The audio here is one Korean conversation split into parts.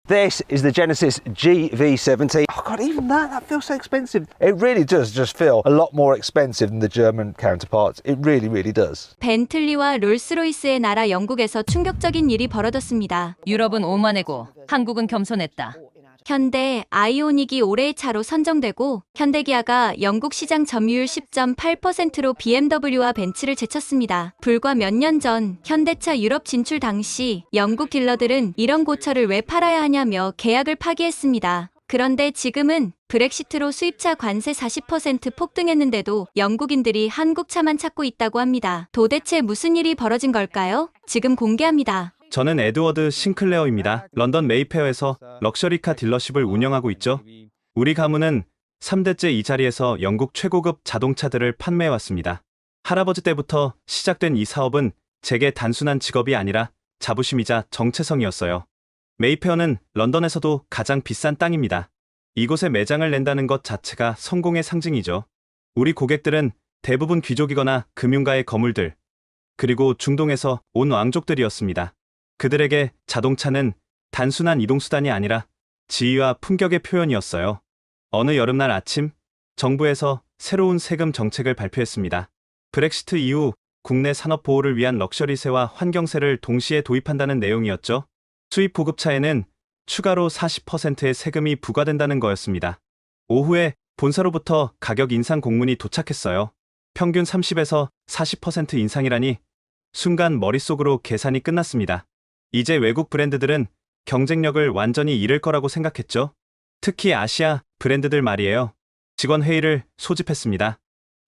This is the Genesis GV70. Oh God, even that feels so expensive. It really does just feel a lot more expensive than the German counterparts. It really, really does. 벤틀리와 롤스로이스의 나라 영국에서 충격적인 일이 벌어졌습니다. 유럽은 오만하고 한국은 겸손했다. 현대 아이오닉이 올해의 차로 선정되고 현대기아가 영국 시장 점유율 10.8%로 BMW와 벤츠를 제쳤습니다. 불과 몇 년 전 현대차 유럽 진출 당시 영국 딜러들은 이런 고차를 왜 팔아야 하냐며 계약을 파기했습니다. 그런데 지금은 브렉시트로 수입차 관세 40% 폭등했는데도 영국인들이 한국 차만 찾고 있다고 합니다. 도대체 무슨 일이 벌어진 걸까요? 지금 공개합니다. 저는 에드워드 싱클레어입니다. 런던 메이페어에서 럭셔리카 딜러십을 운영하고 있죠. 우리 가문은 3대째 이 자리에서 영국 최고급 자동차들을 판매해왔습니다. 할아버지 때부터 시작된 이 사업은 제게 단순한 직업이 아니라 자부심이자 정체성이었어요. 메이페어는 런던에서도 가장 비싼 땅입니다. 이곳에 매장을 낸다는 것 자체가 성공의 상징이죠. 우리 고객들은 대부분 귀족이거나 금융가의 거물들, 그리고 중동에서 온 왕족들이었습니다. 그들에게 자동차는 단순한 이동수단이 아니라 지위와 품격의 표현이었어요. 어느 여름날 아침, 정부에서 새로운 세금 정책을 발표했습니다. 브렉시트 이후 국내 산업 보호를 위한 럭셔리세와 환경세를 동시에 도입한다는 내용이었죠. 수입 고급차에는 추가로 40%의 세금이 부과된다는 거였습니다. 오후에 본사로부터 가격 인상 공문이 도착했어요. 평균 30에서 40% 인상이라니 순간 머릿속으로 계산이 끝났습니다. 이제 외국 브랜드들은 경쟁력을 완전히 잃을 거라고 생각했죠. 특히 아시아 브랜드들 말이에요. 직원 회의를 소집했습니다.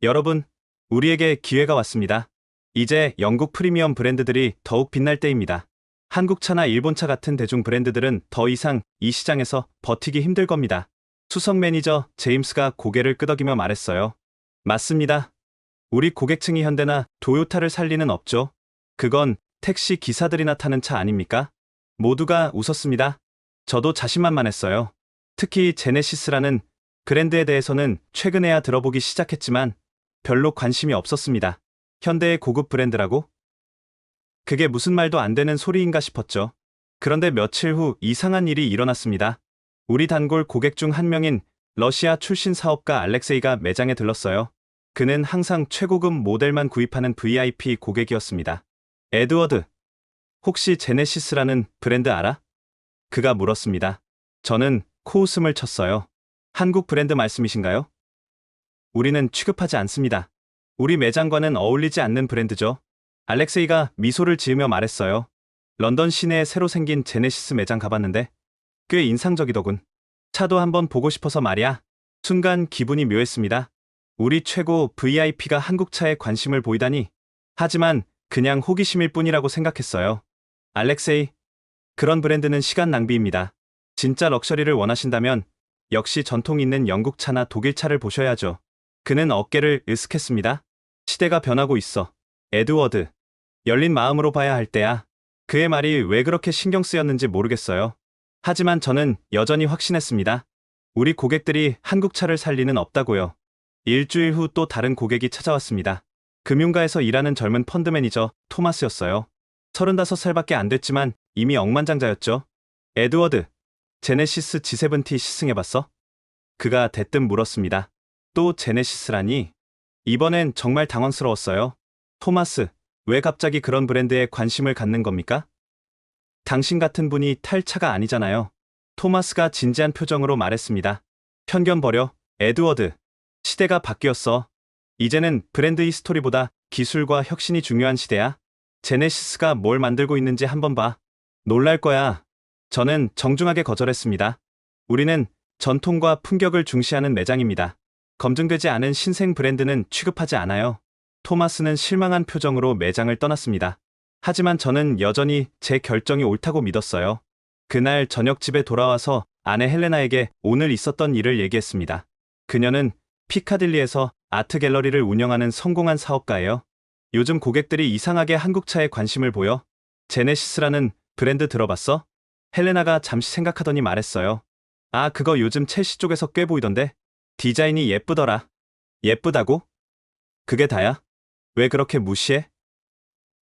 여러분, 우리에게 기회가 왔습니다. 이제 영국 프리미엄 브랜드들이 더욱 빛날 때입니다. 한국차나 일본차 같은 대중 브랜드들은 더 이상 이 시장에서 버티기 힘들 겁니다. 수석 매니저 제임스가 고개를 끄덕이며 말했어요. 맞습니다. 우리 고객층이 현대나 도요타를 살 리는 없죠. 그건 택시 기사들이나 타는 차 아닙니까? 모두가 웃었습니다. 저도 자신만만했어요. 특히 제네시스라는 브랜드에 대해서는 최근에야 들어보기 시작했지만 별로 관심이 없었습니다. 현대의 고급 브랜드라고? 그게 무슨 말도 안 되는 소리인가 싶었죠. 그런데 며칠 후 이상한 일이 일어났습니다. 우리 단골 고객 중 한 명인 러시아 출신 사업가 알렉세이가 매장에 들렀어요. 그는 항상 최고급 모델만 구입하는 VIP 고객이었습니다. 에드워드, 혹시 제네시스라는 브랜드 알아? 그가 물었습니다. 저는 코웃음을 쳤어요. 한국 브랜드 말씀이신가요? 우리는 취급하지 않습니다. 우리 매장과는 어울리지 않는 브랜드죠. 알렉세이가 미소를 지으며 말했어요. 런던 시내에 새로 생긴 제네시스 매장 가봤는데 꽤 인상적이더군. 차도 한번 보고 싶어서 말이야. 순간 기분이 묘했습니다. 우리 최고 VIP가 한국 차에 관심을 보이다니. 하지만 그냥 호기심일 뿐이라고 생각했어요. 알렉세이, 그런 브랜드는 시간 낭비입니다. 진짜 럭셔리를 원하신다면 역시 전통 있는 영국 차나 독일 차를 보셔야죠. 그는 어깨를 으쓱했습니다. 시대가 변하고 있어. 에드워드, 열린 마음으로 봐야 할 때야. 그의 말이 왜 그렇게 신경 쓰였는지 모르겠어요. 하지만 저는 여전히 확신했습니다. 우리 고객들이 한국 차를 살 리는 없다고요. 일주일 후 또 다른 고객이 찾아왔습니다. 금융가에서 일하는 젊은 펀드 매니저 토마스였어요. 35살밖에 안 됐지만 이미 억만장자였죠. 에드워드, 제네시스 G70 시승해봤어? 그가 대뜸 물었습니다. 또 제네시스라니? 이번엔 정말 당황스러웠어요. 토마스, 왜 갑자기 그런 브랜드에 관심을 갖는 겁니까? 당신 같은 분이 탈 차가 아니잖아요. 토마스가 진지한 표정으로 말했습니다. 편견 버려, 에드워드. 시대가 바뀌었어. 이제는 브랜드 히스토리보다 기술과 혁신이 중요한 시대야. 제네시스가 뭘 만들고 있는지 한번 봐. 놀랄 거야. 저는 정중하게 거절했습니다. 우리는 전통과 품격을 중시하는 매장입니다. 검증되지 않은 신생 브랜드는 취급하지 않아요. 토마스는 실망한 표정으로 매장을 떠났습니다. 하지만 저는 여전히 제 결정이 옳다고 믿었어요. 그날 저녁 집에 돌아와서 아내 헬레나에게 오늘 있었던 일을 얘기했습니다. 그녀는 피카딜리에서 아트 갤러리를 운영하는 성공한 사업가예요. 요즘 고객들이 이상하게 한국차에 관심을 보여. 제네시스라는 브랜드 들어봤어? 헬레나가 잠시 생각하더니 말했어요. 아, 그거 요즘 첼시 쪽에서 꽤 보이던데. 디자인이 예쁘더라. 예쁘다고? 그게 다야? 왜 그렇게 무시해?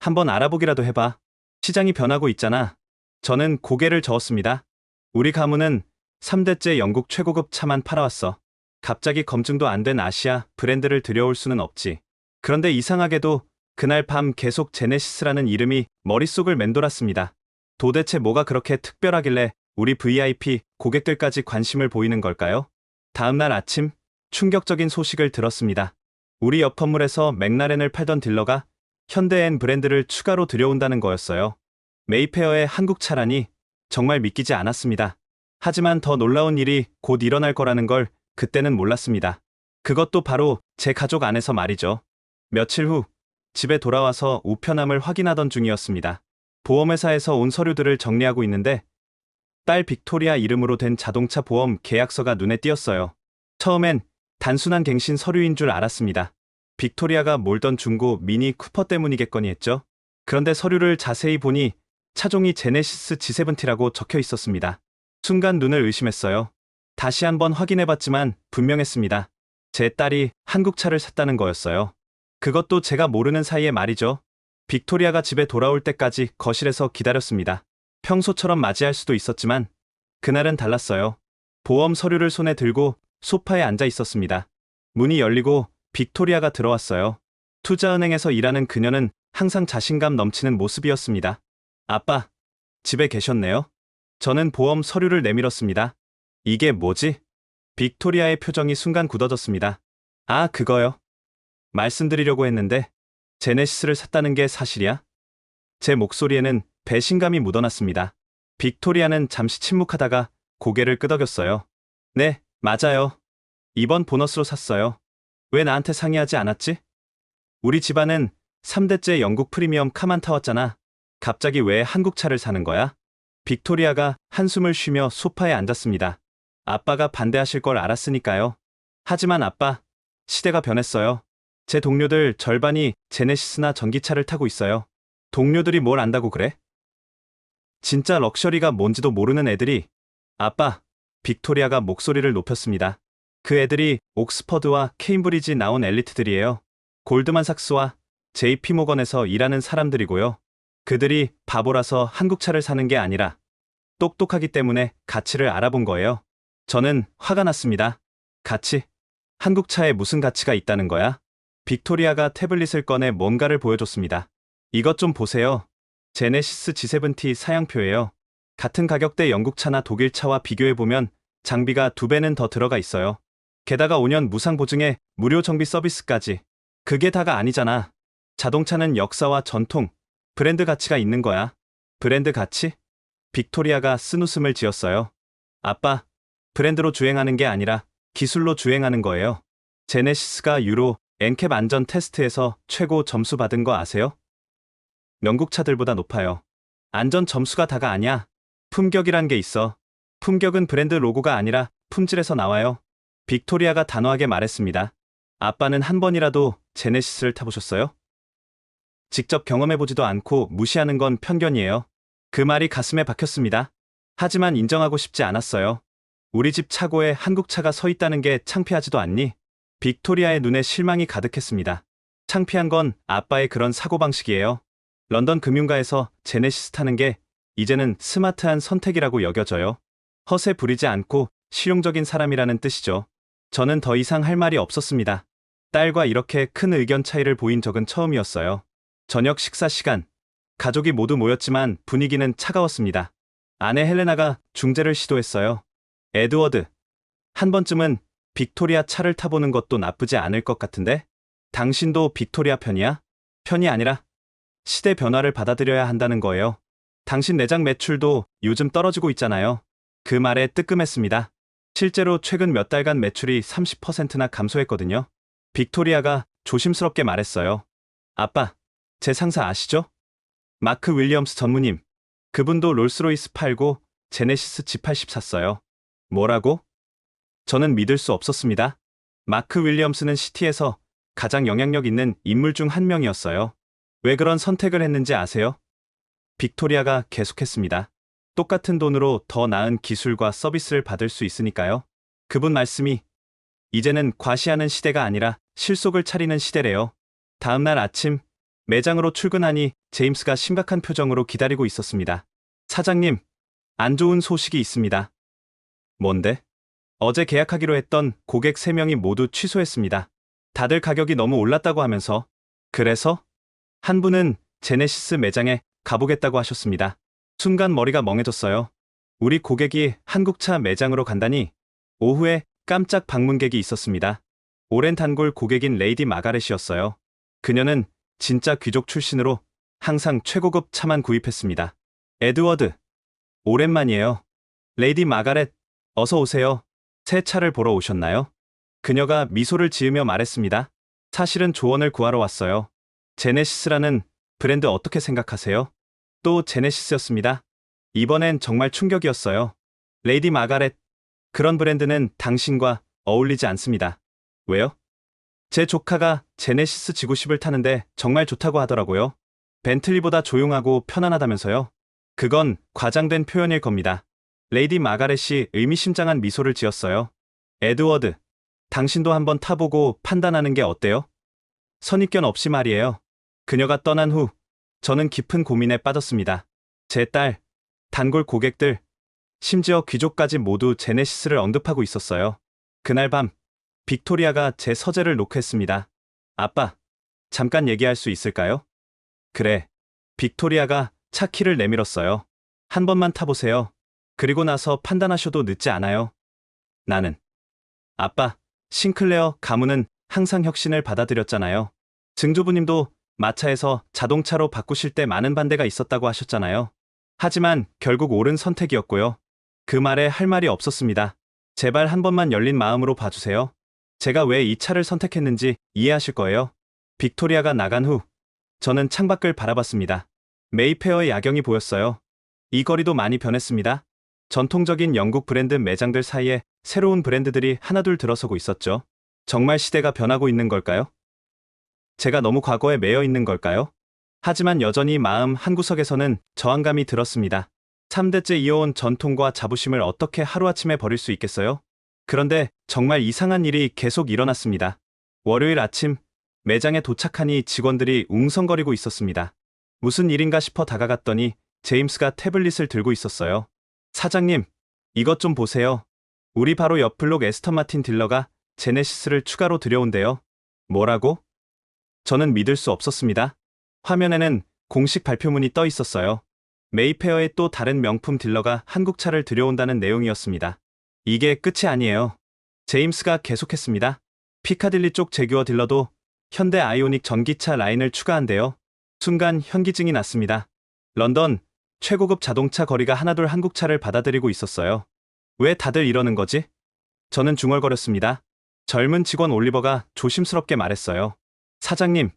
한번 알아보기라도 해봐. 시장이 변하고 있잖아. 저는 고개를 저었습니다. 우리 가문은 3대째 영국 최고급 차만 팔아왔어. 갑자기 검증도 안 된 아시아 브랜드를 들여올 수는 없지. 그런데 이상하게도 그날 밤 계속 제네시스라는 이름이 머릿속을 맴돌았습니다. 도대체 뭐가 그렇게 특별하길래 우리 VIP 고객들까지 관심을 보이는 걸까요? 다음날 아침 충격적인 소식을 들었습니다. 우리 옆 건물에서 맥라렌을 팔던 딜러가 현대 N 브랜드를 추가로 들여온다는 거였어요. 메이페어의 한국 차라니 정말 믿기지 않았습니다. 하지만 더 놀라운 일이 곧 일어날 거라는 걸 그때는 몰랐습니다. 그것도 바로 제 가족 안에서 말이죠. 며칠 후 집에 돌아와서 우편함을 확인하던 중이었습니다. 보험회사에서 온 서류들을 정리하고 있는데 딸 빅토리아 이름으로 된 자동차 보험 계약서가 눈에 띄었어요. 처음엔 단순한 갱신 서류인 줄 알았습니다. 빅토리아가 몰던 중고 미니 쿠퍼 때문이겠거니 했죠. 그런데 서류를 자세히 보니 차종이 제네시스 G70라고 적혀 있었습니다. 순간 눈을 의심했어요. 다시 한번 확인해봤지만 분명했습니다. 제 딸이 한국 차를 샀다는 거였어요. 그것도 제가 모르는 사이에 말이죠. 빅토리아가 집에 돌아올 때까지 거실에서 기다렸습니다. 평소처럼 맞이할 수도 있었지만 그날은 달랐어요. 보험 서류를 손에 들고 소파에 앉아 있었습니다. 문이 열리고 빅토리아가 들어왔어요. 투자은행에서 일하는 그녀는 항상 자신감 넘치는 모습이었습니다. 아빠, 집에 계셨네요. 저는 보험 서류를 내밀었습니다. 이게 뭐지? 빅토리아의 표정이 순간 굳어졌습니다. 아, 그거요. 말씀드리려고 했는데 제네시스를 샀다는 게 사실이야? 제 목소리에는 배신감이 묻어났습니다. 빅토리아는 잠시 침묵하다가 고개를 끄덕였어요. 네, 맞아요. 이번 보너스로 샀어요. 왜 나한테 상의하지 않았지? 우리 집안은 3대째 영국 프리미엄 카만 타왔잖아. 갑자기 왜 한국 차를 사는 거야? 빅토리아가 한숨을 쉬며 소파에 앉았습니다. 아빠가 반대하실 걸 알았으니까요. 하지만 아빠, 시대가 변했어요. 제 동료들 절반이 제네시스나 전기차를 타고 있어요. 동료들이 뭘 안다고 그래? 진짜 럭셔리가 뭔지도 모르는 애들이. 아빠, 빅토리아가 목소리를 높였습니다. 그 애들이 옥스퍼드와 케임브리지 나온 엘리트들이에요. 골드만삭스와 JP모건에서 일하는 사람들이고요. 그들이 바보라서 한국차를 사는 게 아니라 똑똑하기 때문에 가치를 알아본 거예요. 저는 화가 났습니다. 가치? 한국차에 무슨 가치가 있다는 거야? 빅토리아가 태블릿을 꺼내 뭔가를 보여줬습니다. 이것 좀 보세요. 제네시스 G70 사양표예요. 같은 가격대 영국차나 독일차와 비교해보면 장비가 2배는 더 들어가 있어요. 게다가 5년 무상 보증에 무료 정비 서비스까지. 그게 다가 아니잖아. 자동차는 역사와 전통, 브랜드 가치가 있는 거야. 브랜드 가치? 빅토리아가 쓴웃음을 지었어요. 아빠, 브랜드로 주행하는 게 아니라 기술로 주행하는 거예요. 제네시스가 유로 NCAP 안전 테스트에서 최고 점수 받은 거 아세요? 영국 차들보다 높아요. 안전 점수가 다가 아니야. 품격이란 게 있어. 품격은 브랜드 로고가 아니라 품질에서 나와요. 빅토리아가 단호하게 말했습니다. 아빠는 한 번이라도 제네시스를 타보셨어요? 직접 경험해보지도 않고 무시하는 건 편견이에요. 그 말이 가슴에 박혔습니다. 하지만 인정하고 싶지 않았어요. 우리 집 차고에 한국 차가 서 있다는 게 창피하지도 않니? 빅토리아의 눈에 실망이 가득했습니다. 창피한 건 아빠의 그런 사고방식이에요. 런던 금융가에서 제네시스 타는 게 이제는 스마트한 선택이라고 여겨져요. 허세 부리지 않고 실용적인 사람이라는 뜻이죠. 저는 더 이상 할 말이 없었습니다. 딸과 이렇게 큰 의견 차이를 보인 적은 처음이었어요. 저녁 식사 시간. 가족이 모두 모였지만 분위기는 차가웠습니다. 아내 헬레나가 중재를 시도했어요. 에드워드, 한 번쯤은 빅토리아 차를 타보는 것도 나쁘지 않을 것 같은데? 당신도 빅토리아 편이야? 편이 아니라 시대 변화를 받아들여야 한다는 거예요. 당신 내장 매출도 요즘 떨어지고 있잖아요. 그 말에 뜨끔했습니다. 실제로 최근 몇 달간 매출이 30%나 감소했거든요. 빅토리아가 조심스럽게 말했어요. 아빠, 제 상사 아시죠? 마크 윌리엄스 전무님. 그분도 롤스로이스 팔고 제네시스 G80 샀어요. 뭐라고? 저는 믿을 수 없었습니다. 마크 윌리엄스는 시티에서 가장 영향력 있는 인물 중 한 명이었어요. 왜 그런 선택을 했는지 아세요? 빅토리아가 계속했습니다. 똑같은 돈으로 더 나은 기술과 서비스를 받을 수 있으니까요. 그분 말씀이 이제는 과시하는 시대가 아니라 실속을 차리는 시대래요. 다음날 아침 매장으로 출근하니 제임스가 심각한 표정으로 기다리고 있었습니다. 사장님, 안 좋은 소식이 있습니다. 뭔데? 어제 계약하기로 했던 고객 3명이 모두 취소했습니다. 다들 가격이 너무 올랐다고 하면서. 그래서 한 분은 제네시스 매장에 가보겠다고 하셨습니다. 순간 머리가 멍해졌어요. 우리 고객이 한국차 매장으로 간다니. 오후에 깜짝 방문객이 있었습니다. 오랜 단골 고객인 레이디 마가렛이었어요. 그녀는 진짜 귀족 출신으로 항상 최고급 차만 구입했습니다. 에드워드, 오랜만이에요. 레이디 마가렛, 어서 오세요. 새 차를 보러 오셨나요? 그녀가 미소를 지으며 말했습니다. 사실은 조언을 구하러 왔어요. 제네시스라는 브랜드 어떻게 생각하세요? 또 제네시스였습니다. 이번엔 정말 충격이었어요. 레이디 마가렛, 그런 브랜드는 당신과 어울리지 않습니다. 왜요? 제 조카가 제네시스 지구십을 타는데 정말 좋다고 하더라고요. 벤틀리보다 조용하고 편안하다면서요. 그건 과장된 표현일 겁니다. 레이디 마가렛이 의미심장한 미소를 지었어요. 에드워드, 당신도 한번 타보고 판단하는 게 어때요? 선입견 없이 말이에요. 그녀가 떠난 후 저는 깊은 고민에 빠졌습니다. 제 딸, 단골 고객들, 심지어 귀족까지 모두 제네시스를 언급하고 있었어요. 그날 밤 빅토리아가 제 서재를 노크했습니다. 아빠, 잠깐 얘기할 수 있을까요? 그래. 빅토리아가 차 키를 내밀었어요. 한 번만 타보세요. 그리고 나서 판단하셔도 늦지 않아요. 나는. 아빠, 싱클레어 가문은 항상 혁신을 받아들였잖아요. 증조부님도 마차에서 자동차로 바꾸실 때 많은 반대가 있었다고 하셨잖아요. 하지만 결국 옳은 선택이었고요. 그 말에 할 말이 없었습니다. 제발 한 번만 열린 마음으로 봐주세요. 제가 왜 이 차를 선택했는지 이해하실 거예요. 빅토리아가 나간 후 저는 창밖을 바라봤습니다. 메이페어의 야경이 보였어요. 이 거리도 많이 변했습니다. 전통적인 영국 브랜드 매장들 사이에 새로운 브랜드들이 하나둘 들어서고 있었죠. 정말 시대가 변하고 있는 걸까요? 제가 너무 과거에 매여 있는 걸까요? 하지만 여전히 마음 한구석에서는 저항감이 들었습니다. 3대째 이어온 전통과 자부심을 어떻게 하루아침에 버릴 수 있겠어요? 그런데 정말 이상한 일이 계속 일어났습니다. 월요일 아침 매장에 도착하니 직원들이 웅성거리고 있었습니다. 무슨 일인가 싶어 다가갔더니 제임스가 태블릿을 들고 있었어요. 사장님, 이것 좀 보세요. 우리 바로 옆 블록 에스턴 마틴 딜러가 제네시스를 추가로 들여온대요. 뭐라고? 저는 믿을 수 없었습니다. 화면에는 공식 발표문이 떠 있었어요. 메이페어의 또 다른 명품 딜러가 한국차를 들여온다는 내용이었습니다. 이게 끝이 아니에요. 제임스가 계속했습니다. 피카딜리 쪽 제규어 딜러도 현대 아이오닉 전기차 라인을 추가한대요. 순간 현기증이 났습니다. 런던 최고급 자동차 거리가 하나둘 한국차를 받아들이고 있었어요. 왜 다들 이러는 거지? 저는 중얼거렸습니다. 젊은 직원 올리버가 조심스럽게 말했어요. 사장님,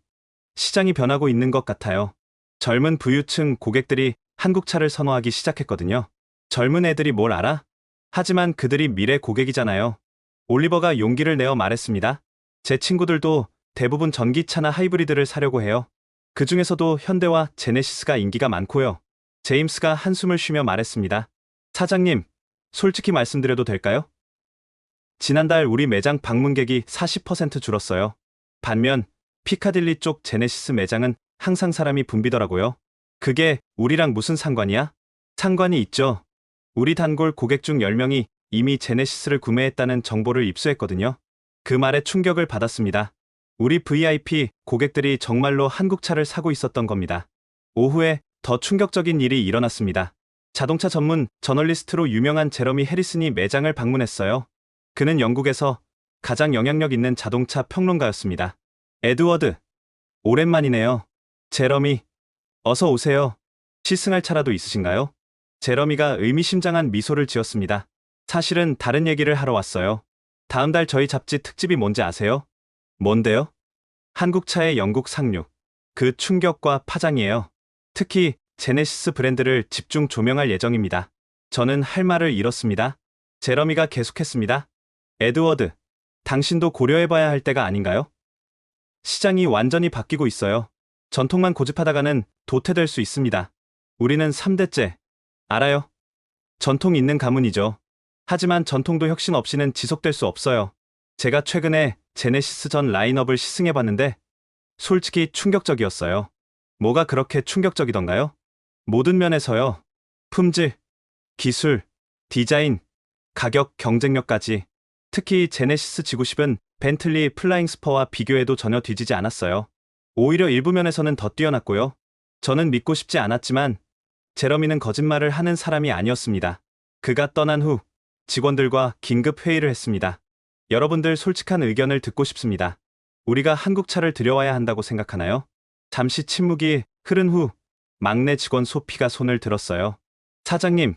시장이 변하고 있는 것 같아요. 젊은 부유층 고객들이 한국차를 선호하기 시작했거든요. 젊은 애들이 뭘 알아? 하지만 그들이 미래 고객이잖아요. 올리버가 용기를 내어 말했습니다. 제 친구들도 대부분 전기차나 하이브리드를 사려고 해요. 그 중에서도 현대와 제네시스가 인기가 많고요. 제임스가 한숨을 쉬며 말했습니다. 사장님, 솔직히 말씀드려도 될까요? 지난달 우리 매장 방문객이 40% 줄었어요. 반면 피카딜리 쪽 제네시스 매장은 항상 사람이 붐비더라고요. 그게 우리랑 무슨 상관이야? 상관이 있죠. 우리 단골 고객 중 10명이 이미 제네시스를 구매했다는 정보를 입수했거든요. 그 말에 충격을 받았습니다. 우리 VIP 고객들이 정말로 한국차를 사고 있었던 겁니다. 오후에 더 충격적인 일이 일어났습니다. 자동차 전문 저널리스트로 유명한 제러미 해리슨이 매장을 방문했어요. 그는 영국에서 가장 영향력 있는 자동차 평론가였습니다. 에드워드, 오랜만이네요. 제러미, 어서 오세요. 시승할 차라도 있으신가요? 제러미가 의미심장한 미소를 지었습니다. 사실은 다른 얘기를 하러 왔어요. 다음 달 저희 잡지 특집이 뭔지 아세요? 뭔데요? 한국차의 영국 상륙. 그 충격과 파장이에요. 특히 제네시스 브랜드를 집중 조명할 예정입니다. 저는 할 말을 잃었습니다. 제러미가 계속했습니다. 에드워드, 당신도 고려해봐야 할 때가 아닌가요? 시장이 완전히 바뀌고 있어요. 전통만 고집하다가는 도태될 수 있습니다. 우리는 3대째. 알아요? 전통 있는 가문이죠. 하지만 전통도 혁신 없이는 지속될 수 없어요. 제가 최근에 제네시스 전 라인업을 시승해봤는데 솔직히 충격적이었어요. 뭐가 그렇게 충격적이던가요? 모든 면에서요. 품질, 기술, 디자인, 가격, 경쟁력까지. 특히 제네시스 G90은 벤틀리 플라잉 스퍼와 비교해도 전혀 뒤지지 않았어요. 오히려 일부 면에서는 더 뛰어났고요. 저는 믿고 싶지 않았지만 제러미는 거짓말을 하는 사람이 아니었습니다. 그가 떠난 후 직원들과 긴급 회의를 했습니다. 여러분들 솔직한 의견을 듣고 싶습니다. 우리가 한국 차를 들여와야 한다고 생각하나요? 잠시 침묵이 흐른 후 막내 직원 소피가 손을 들었어요. 사장님,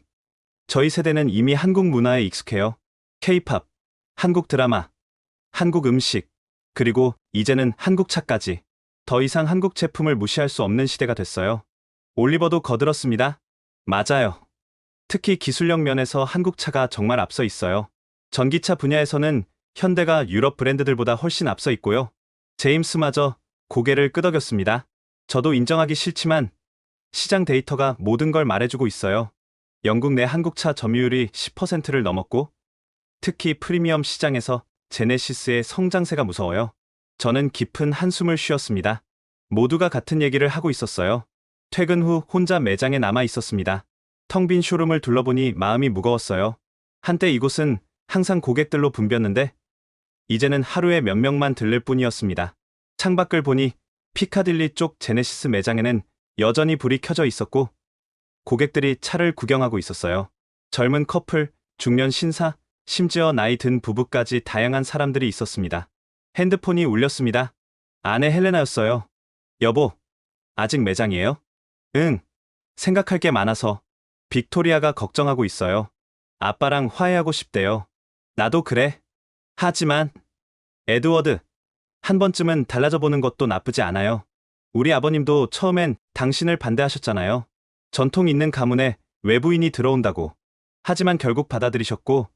저희 세대는 이미 한국 문화에 익숙해요. K-팝, 한국 드라마, 한국 음식, 그리고 이제는 한국 차까지. 더 이상 한국 제품을 무시할 수 없는 시대가 됐어요. 올리버도 거들었습니다. 맞아요. 특히 기술력 면에서 한국 차가 정말 앞서 있어요. 전기차 분야에서는 현대가 유럽 브랜드들보다 훨씬 앞서 있고요. 제임스마저 고개를 끄덕였습니다. 저도 인정하기 싫지만 시장 데이터가 모든 걸 말해주고 있어요. 영국 내 한국차 점유율이 10%를 넘었고 특히 프리미엄 시장에서 제네시스의 성장세가 무서워요. 저는 깊은 한숨을 쉬었습니다. 모두가 같은 얘기를 하고 있었어요. 퇴근 후 혼자 매장에 남아 있었습니다. 텅 빈 쇼룸을 둘러보니 마음이 무거웠어요. 한때 이곳은 항상 고객들로 붐볐는데 이제는 하루에 몇 명만 들를 뿐이었습니다. 창밖을 보니 피카딜리 쪽 제네시스 매장에는 여전히 불이 켜져 있었고 고객들이 차를 구경하고 있었어요. 젊은 커플, 중년 신사, 심지어 나이 든 부부까지 다양한 사람들이 있었습니다. 핸드폰이 울렸습니다. 아내 헬레나였어요. 여보, 아직 매장이에요? 응. 생각할 게 많아서. 빅토리아가 걱정하고 있어요. 아빠랑 화해하고 싶대요. 나도 그래. 하지만 에드워드, 한 번쯤은 달라져 보는 것도 나쁘지 않아요. 우리 아버님도 처음엔 당신을 반대하셨잖아요. 전통 있는 가문에 외부인이 들어온다고. 하지만 결국 받아들이셨고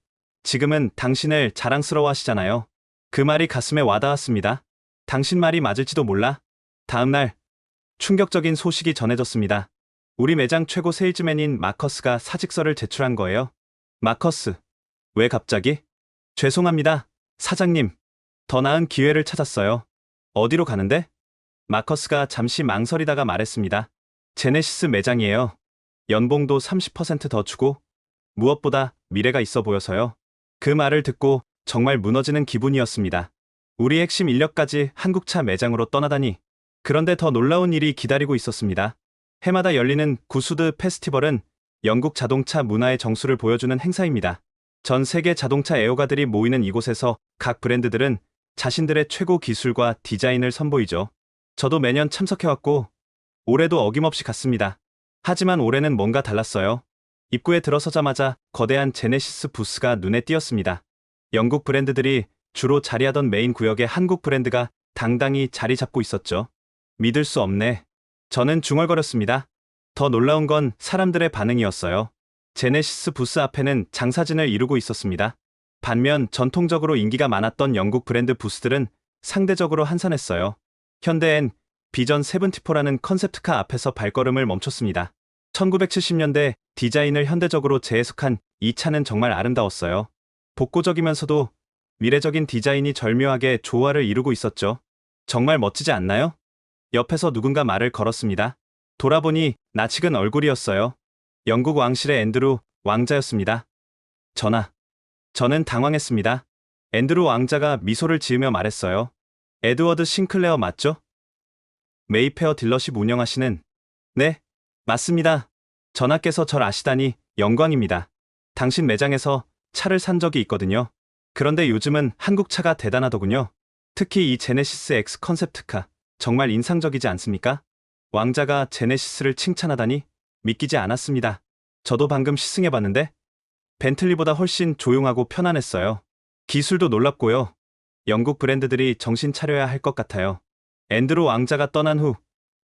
지금은 당신을 자랑스러워하시잖아요. 그 말이 가슴에 와닿았습니다. 당신 말이 맞을지도 몰라. 다음 날 충격적인 소식이 전해졌습니다. 우리 매장 최고 세일즈맨인 마커스가 사직서를 제출한 거예요. 마커스, 왜 갑자기? 죄송합니다, 사장님. 더 나은 기회를 찾았어요. 어디로 가는데? 마커스가 잠시 망설이다가 말했습니다. 제네시스 매장이에요. 연봉도 30% 더 주고 무엇보다 미래가 있어 보여서요. 그 말을 듣고 정말 무너지는 기분이었습니다. 우리 핵심 인력까지 한국차 매장으로 떠나다니. 그런데 더 놀라운 일이 기다리고 있었습니다. 해마다 열리는 구수드 페스티벌은 영국 자동차 문화의 정수를 보여주는 행사입니다. 전 세계 자동차 애호가들이 모이는 이곳에서 각 브랜드들은 자신들의 최고 기술과 디자인을 선보이죠. 저도 매년 참석해왔고 올해도 어김없이 갔습니다. 하지만 올해는 뭔가 달랐어요. 입구에 들어서자마자 거대한 제네시스 부스가 눈에 띄었습니다. 영국 브랜드들이 주로 자리하던 메인 구역에 한국 브랜드가 당당히 자리 잡고 있었죠. 믿을 수 없네. 저는 중얼거렸습니다. 더 놀라운 건 사람들의 반응이었어요. 제네시스 부스 앞에는 장사진을 이루고 있었습니다. 반면 전통적으로 인기가 많았던 영국 브랜드 부스들은 상대적으로 한산했어요. 현대엔 비전 74라는 컨셉트카 앞에서 발걸음을 멈췄습니다. 1970년대 디자인을 현대적으로 재해석한 이 차는 정말 아름다웠어요. 복고적이면서도 미래적인 디자인이 절묘하게 조화를 이루고 있었죠. 정말 멋지지 않나요? 옆에서 누군가 말을 걸었습니다. 돌아보니 낯익은 얼굴이었어요. 영국 왕실의 앤드루 왕자였습니다. 저는 당황했습니다. 앤드루 왕자가 미소를 지으며 말했어요. 에드워드 싱클레어 맞죠? 메이페어 딜러십 운영하시는. 네, 맞습니다. 전하께서 절 아시다니 영광입니다. 당신 매장에서 차를 산 적이 있거든요. 그런데 요즘은 한국 차가 대단하더군요. 특히 이 제네시스 X 컨셉트카 정말 인상적이지 않습니까? 왕자가 제네시스를 칭찬하다니 믿기지 않았습니다. 저도 방금 시승해봤는데 벤틀리보다 훨씬 조용하고 편안했어요. 기술도 놀랍고요. 영국 브랜드들이 정신 차려야 할 것 같아요. 앤드루 왕자가 떠난 후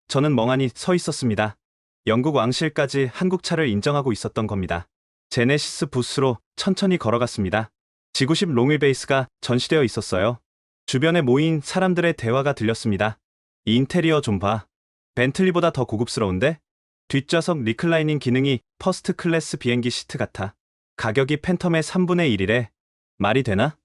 저는 멍하니 서 있었습니다. 영국 왕실까지 한국 차를 인정하고 있었던 겁니다. 제네시스 부스로 천천히 걸어갔습니다. G90 롱휠베이스가 전시되어 있었어요. 주변에 모인 사람들의 대화가 들렸습니다. 이 인테리어 좀 봐. 벤틀리보다 더 고급스러운데? 뒷좌석 리클라이닝 기능이 퍼스트 클래스 비행기 시트 같아. 가격이 팬텀의 3분의 1이래. 말이 되나?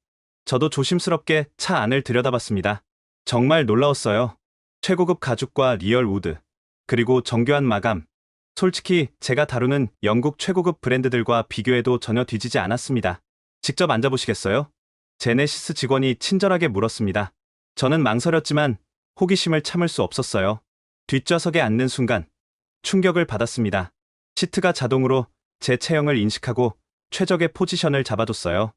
저도 조심스럽게 차 안을 들여다봤습니다. 정말 놀라웠어요. 최고급 가죽과 리얼 우드, 그리고 정교한 마감. 솔직히 제가 다루는 영국 최고급 브랜드들과 비교해도 전혀 뒤지지 않았습니다. 직접 앉아보시겠어요? 제네시스 직원이 친절하게 물었습니다. 저는 망설였지만 호기심을 참을 수 없었어요. 뒷좌석에 앉는 순간 충격을 받았습니다. 시트가 자동으로 제 체형을 인식하고 최적의 포지션을 잡아줬어요.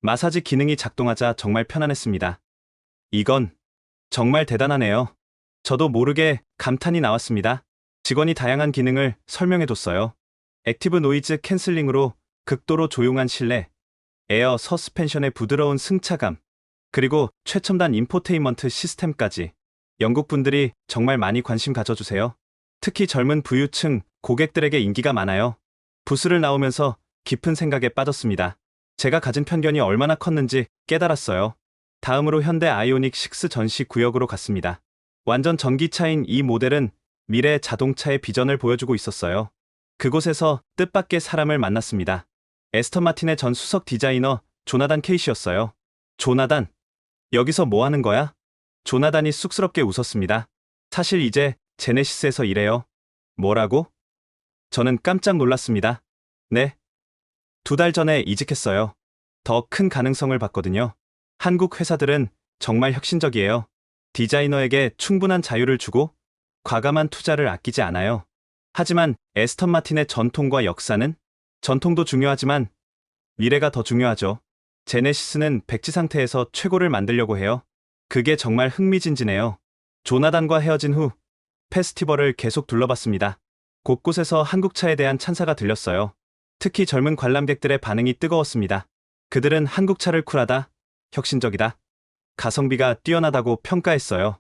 마사지 기능이 작동하자 정말 편안했습니다. 이건 정말 대단하네요. 저도 모르게 감탄이 나왔습니다. 직원이 다양한 기능을 설명해줬어요. 액티브 노이즈 캔슬링으로 극도로 조용한 실내, 에어 서스펜션의 부드러운 승차감, 그리고 최첨단 인포테인먼트 시스템까지. 영국 분들이 정말 많이 관심 가져주세요. 특히 젊은 부유층 고객들에게 인기가 많아요. 부스를 나오면서 깊은 생각에 빠졌습니다. 제가 가진 편견이 얼마나 컸는지 깨달았어요. 다음으로 현대 아이오닉 6 전시 구역으로 갔습니다. 완전 전기차인 이 모델은 미래 자동차의 비전을 보여주고 있었어요. 그곳에서 뜻밖의 사람을 만났습니다. 에스턴 마틴의 전 수석 디자이너 조나단 케이시였어요. 조나단, 여기서 뭐 하는 거야? 조나단이 쑥스럽게 웃었습니다. 사실 이제 제네시스에서 일해요. 뭐라고? 저는 깜짝 놀랐습니다. 네. 2달 전에 이직했어요. 더 큰 가능성을 봤거든요. 한국 회사들은 정말 혁신적이에요. 디자이너에게 충분한 자유를 주고 과감한 투자를 아끼지 않아요. 하지만 에스턴 마틴의 전통과 역사는? 전통도 중요하지만 미래가 더 중요하죠. 제네시스는 백지 상태에서 최고를 만들려고 해요. 그게 정말 흥미진진해요. 조나단과 헤어진 후 페스티벌을 계속 둘러봤습니다. 곳곳에서 한국차에 대한 찬사가 들렸어요. 특히 젊은 관람객들의 반응이 뜨거웠습니다. 그들은 한국차를 쿨하다, 혁신적이다, 가성비가 뛰어나다고 평가했어요.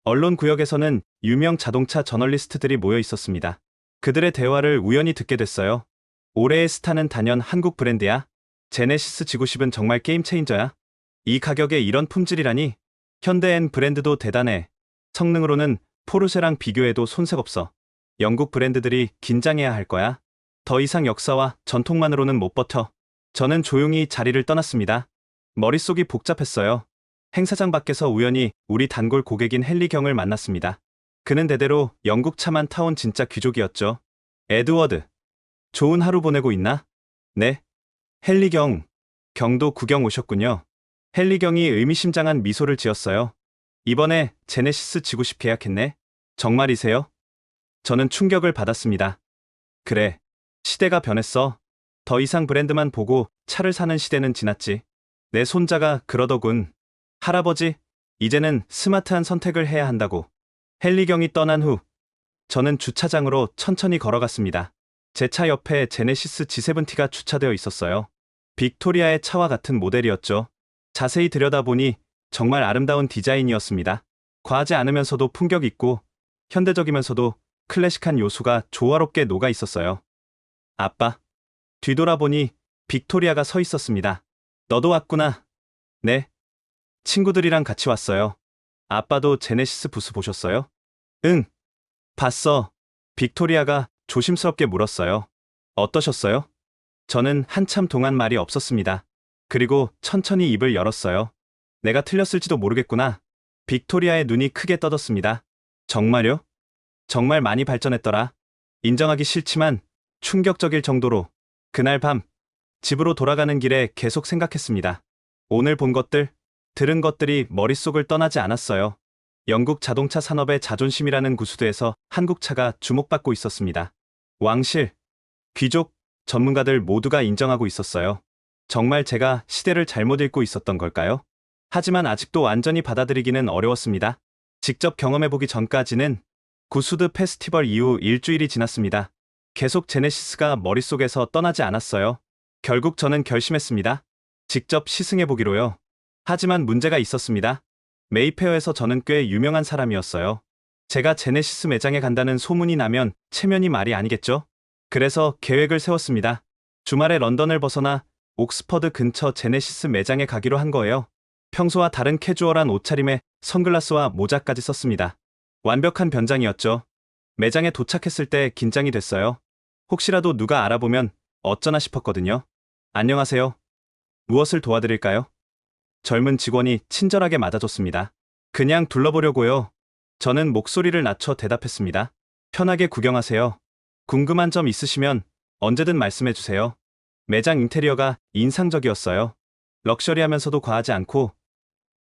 언론 구역에서는 유명 자동차 저널리스트들이 모여 있었습니다. 그들의 대화를 우연히 듣게 됐어요. 올해의 스타는 단연 한국 브랜드야. 제네시스 지구십은 정말 게임 체인저야. 이 가격에 이런 품질이라니. 현대엔 브랜드도 대단해. 성능으로는 포르쉐랑 비교해도 손색 없어. 영국 브랜드들이 긴장해야 할 거야. 더 이상 역사와 전통만으로는 못 버텨. 저는 조용히 자리를 떠났습니다. 머릿속이 복잡했어요. 행사장 밖에서 우연히 우리 단골 고객인 헨리 경을 만났습니다. 그는 대대로 영국 차만 타온 진짜 귀족이었죠. 에드워드, 좋은 하루 보내고 있나? 네. 헨리 경도 구경 오셨군요. 헨리 경이 의미심장한 미소를 지었어요. 이번에 제네시스 지구십 계약했네. 정말이세요? 저는 충격을 받았습니다. 그래, 시대가 변했어. 더 이상 브랜드만 보고 차를 사는 시대는 지났지. 내 손자가 그러더군. 할아버지, 이제는 스마트한 선택을 해야 한다고. 헨리 경이 떠난 후 저는 주차장으로 천천히 걸어갔습니다. 제 차 옆에 제네시스 G70가 주차되어 있었어요. 빅토리아의 차와 같은 모델이었죠. 자세히 들여다보니 정말 아름다운 디자인이었습니다. 과하지 않으면서도 품격 있고 현대적이면서도 클래식한 요소가 조화롭게 녹아 있었어요. 아빠, 뒤돌아보니 빅토리아가 서 있었습니다. 너도 왔구나. 네. 친구들이랑 같이 왔어요. 아빠도 제네시스 부스 보셨어요? 응. 봤어. 빅토리아가 조심스럽게 물었어요. 어떠셨어요? 저는 한참 동안 말이 없었습니다. 그리고 천천히 입을 열었어요. 내가 틀렸을지도 모르겠구나. 빅토리아의 눈이 크게 떠졌습니다. 정말요? 정말 많이 발전했더라. 인정하기 싫지만 충격적일 정도로. 그날 밤 집으로 돌아가는 길에 계속 생각했습니다. 오늘 본 것들, 들은 것들이 머릿속을 떠나지 않았어요. 영국 자동차 산업의 자존심이라는 구수대에서 한국차가 주목받고 있었습니다. 왕실, 귀족, 전문가들 모두가 인정하고 있었어요. 정말 제가 시대를 잘못 읽고 있었던 걸까요? 하지만 아직도 완전히 받아들이기는 어려웠습니다. 직접 경험해보기 전까지는. 구수드 페스티벌 이후 일주일이 지났습니다. 계속 제네시스가 머릿속에서 떠나지 않았어요. 결국 저는 결심했습니다. 직접 시승해보기로요. 하지만 문제가 있었습니다. 메이페어에서 저는 꽤 유명한 사람이었어요. 제가 제네시스 매장에 간다는 소문이 나면 체면이 말이 아니겠죠? 그래서 계획을 세웠습니다. 주말에 런던을 벗어나 옥스퍼드 근처 제네시스 매장에 가기로 한 거예요. 평소와 다른 캐주얼한 옷차림에 선글라스와 모자까지 썼습니다. 완벽한 변장이었죠. 매장에 도착했을 때 긴장이 됐어요. 혹시라도 누가 알아보면 어쩌나 싶었거든요. 안녕하세요. 무엇을 도와드릴까요? 젊은 직원이 친절하게 맞아줬습니다. 그냥 둘러보려고요. 저는 목소리를 낮춰 대답했습니다. 편하게 구경하세요. 궁금한 점 있으시면 언제든 말씀해 주세요. 매장 인테리어가 인상적이었어요. 럭셔리하면서도 과하지 않고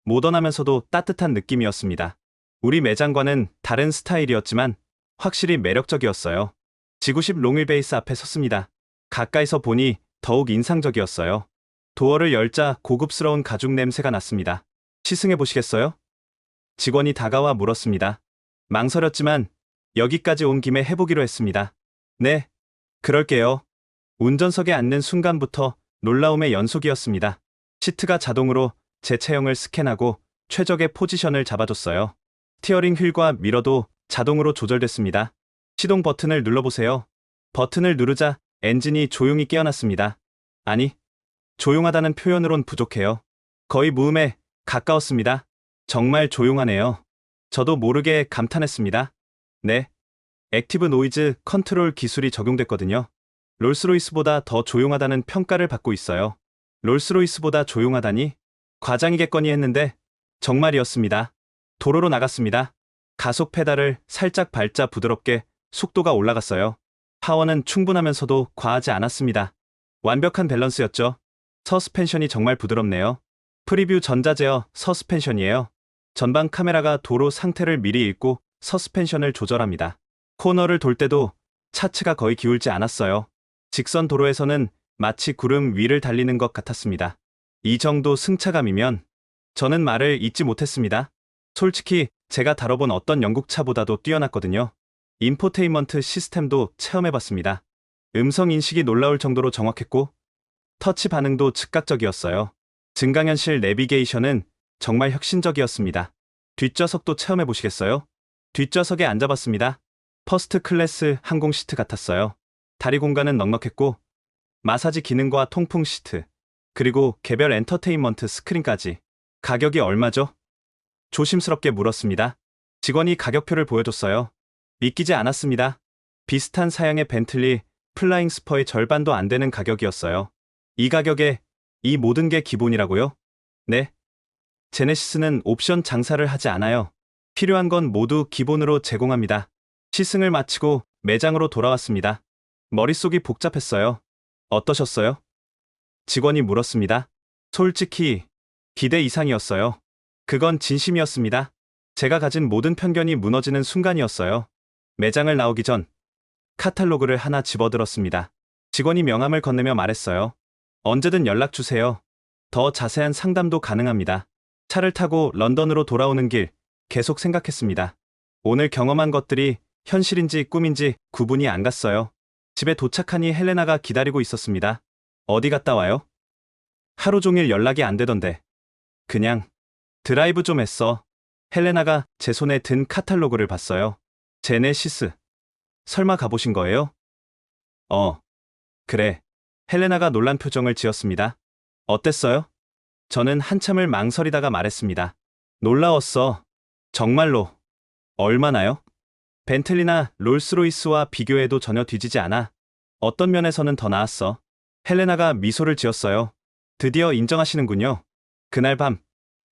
모던하면서도 따뜻한 느낌이었습니다. 우리 매장과는 다른 스타일이었지만 확실히 매력적이었어요. 지구십 롱휠베이스 앞에 섰습니다. 가까이서 보니 더욱 인상적이었어요. 도어를 열자 고급스러운 가죽 냄새가 났습니다. 시승해 보시겠어요? 직원이 다가와 물었습니다. 망설였지만 여기까지 온 김에 해보기로 했습니다. 네, 그럴게요. 운전석에 앉는 순간부터 놀라움의 연속이었습니다. 시트가 자동으로 제 체형을 스캔하고 최적의 포지션을 잡아줬어요. 스티어링 휠과 미러도 자동으로 조절됐습니다. 시동 버튼을 눌러보세요. 버튼을 누르자 엔진이 조용히 깨어났습니다. 아니, 조용하다는 표현으론 부족해요. 거의 무음에 가까웠습니다. 정말 조용하네요. 저도 모르게 감탄했습니다. 네, 액티브 노이즈 컨트롤 기술이 적용됐거든요. 롤스로이스보다 더 조용하다는 평가를 받고 있어요. 롤스로이스보다 조용하다니? 과장이겠거니 했는데 정말이었습니다. 도로로 나갔습니다. 가속 페달을 살짝 밟자 부드럽게 속도가 올라갔어요. 파워는 충분하면서도 과하지 않았습니다. 완벽한 밸런스였죠. 서스펜션이 정말 부드럽네요. 프리뷰 전자제어 서스펜션이에요. 전방 카메라가 도로 상태를 미리 읽고 서스펜션을 조절합니다. 코너를 돌 때도 차체가 거의 기울지 않았어요. 직선 도로에서는 마치 구름 위를 달리는 것 같았습니다. 이 정도 승차감이면 저는 말을 잇지 못했습니다. 솔직히 제가 다뤄본 어떤 영국 차보다도 뛰어났거든요. 인포테인먼트 시스템도 체험해봤습니다. 음성 인식이 놀라울 정도로 정확했고 터치 반응도 즉각적이었어요. 증강현실 내비게이션은 정말 혁신적이었습니다. 뒷좌석도 체험해보시겠어요? 뒷좌석에 앉아봤습니다. 퍼스트 클래스 항공 시트 같았어요. 다리 공간은 넉넉했고 마사지 기능과 통풍 시트, 그리고 개별 엔터테인먼트 스크린까지. 가격이 얼마죠? 조심스럽게 물었습니다. 직원이 가격표를 보여줬어요. 믿기지 않았습니다. 비슷한 사양의 벤틀리 플라잉 스퍼의 절반도 안 되는 가격이었어요. 이 가격에 이 모든 게 기본이라고요? 네. 제네시스는 옵션 장사를 하지 않아요. 필요한 건 모두 기본으로 제공합니다. 시승을 마치고 매장으로 돌아왔습니다. 머릿속이 복잡했어요. 어떠셨어요? 직원이 물었습니다. 솔직히 기대 이상이었어요. 그건 진심이었습니다. 제가 가진 모든 편견이 무너지는 순간이었어요. 매장을 나오기 전 카탈로그를 하나 집어들었습니다. 직원이 명함을 건네며 말했어요. 언제든 연락 주세요. 더 자세한 상담도 가능합니다. 차를 타고 런던으로 돌아오는 길 계속 생각했습니다. 오늘 경험한 것들이 현실인지 꿈인지 구분이 안 갔어요. 집에 도착하니 헬레나가 기다리고 있었습니다. 어디 갔다 와요? 하루 종일 연락이 안 되던데. 그냥 드라이브 좀 했어. 헬레나가 제 손에 든 카탈로그를 봤어요. 제네시스. 설마 가보신 거예요? 그래. 헬레나가 놀란 표정을 지었습니다. 어땠어요? 저는 한참을 망설이다가 말했습니다. 놀라웠어. 정말로. 얼마나요? 벤틀리나 롤스로이스와 비교해도 전혀 뒤지지 않아. 어떤 면에서는 더 나았어. 헬레나가 미소를 지었어요. 드디어 인정하시는군요. 그날 밤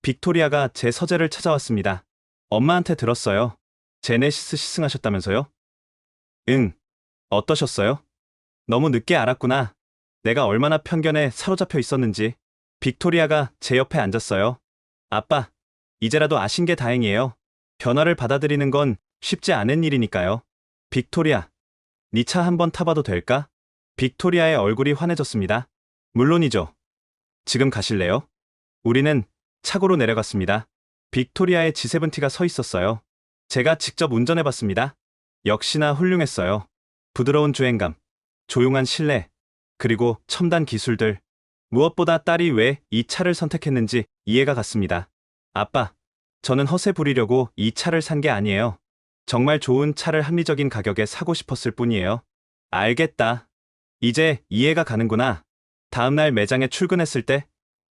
빅토리아가 제 서재를 찾아왔습니다. 엄마한테 들었어요. 제네시스 시승하셨다면서요? 응. 어떠셨어요? 너무 늦게 알았구나. 내가 얼마나 편견에 사로잡혀 있었는지. 빅토리아가 제 옆에 앉았어요. 아빠, 이제라도 아신 게 다행이에요. 변화를 받아들이는 건 쉽지 않은 일이니까요. 빅토리아, 네 차 한번 타봐도 될까? 빅토리아의 얼굴이 환해졌습니다. 물론이죠. 지금 가실래요? 우리는 차고로 내려갔습니다. 빅토리아의 G70가 서 있었어요. 제가 직접 운전해봤습니다. 역시나 훌륭했어요. 부드러운 주행감, 조용한 실내, 그리고 첨단 기술들. 무엇보다 딸이 왜 이 차를 선택했는지 이해가 갔습니다. 아빠, 저는 허세 부리려고 이 차를 산 게 아니에요. 정말 좋은 차를 합리적인 가격에 사고 싶었을 뿐이에요. 알겠다. 이제 이해가 가는구나. 다음날 매장에 출근했을 때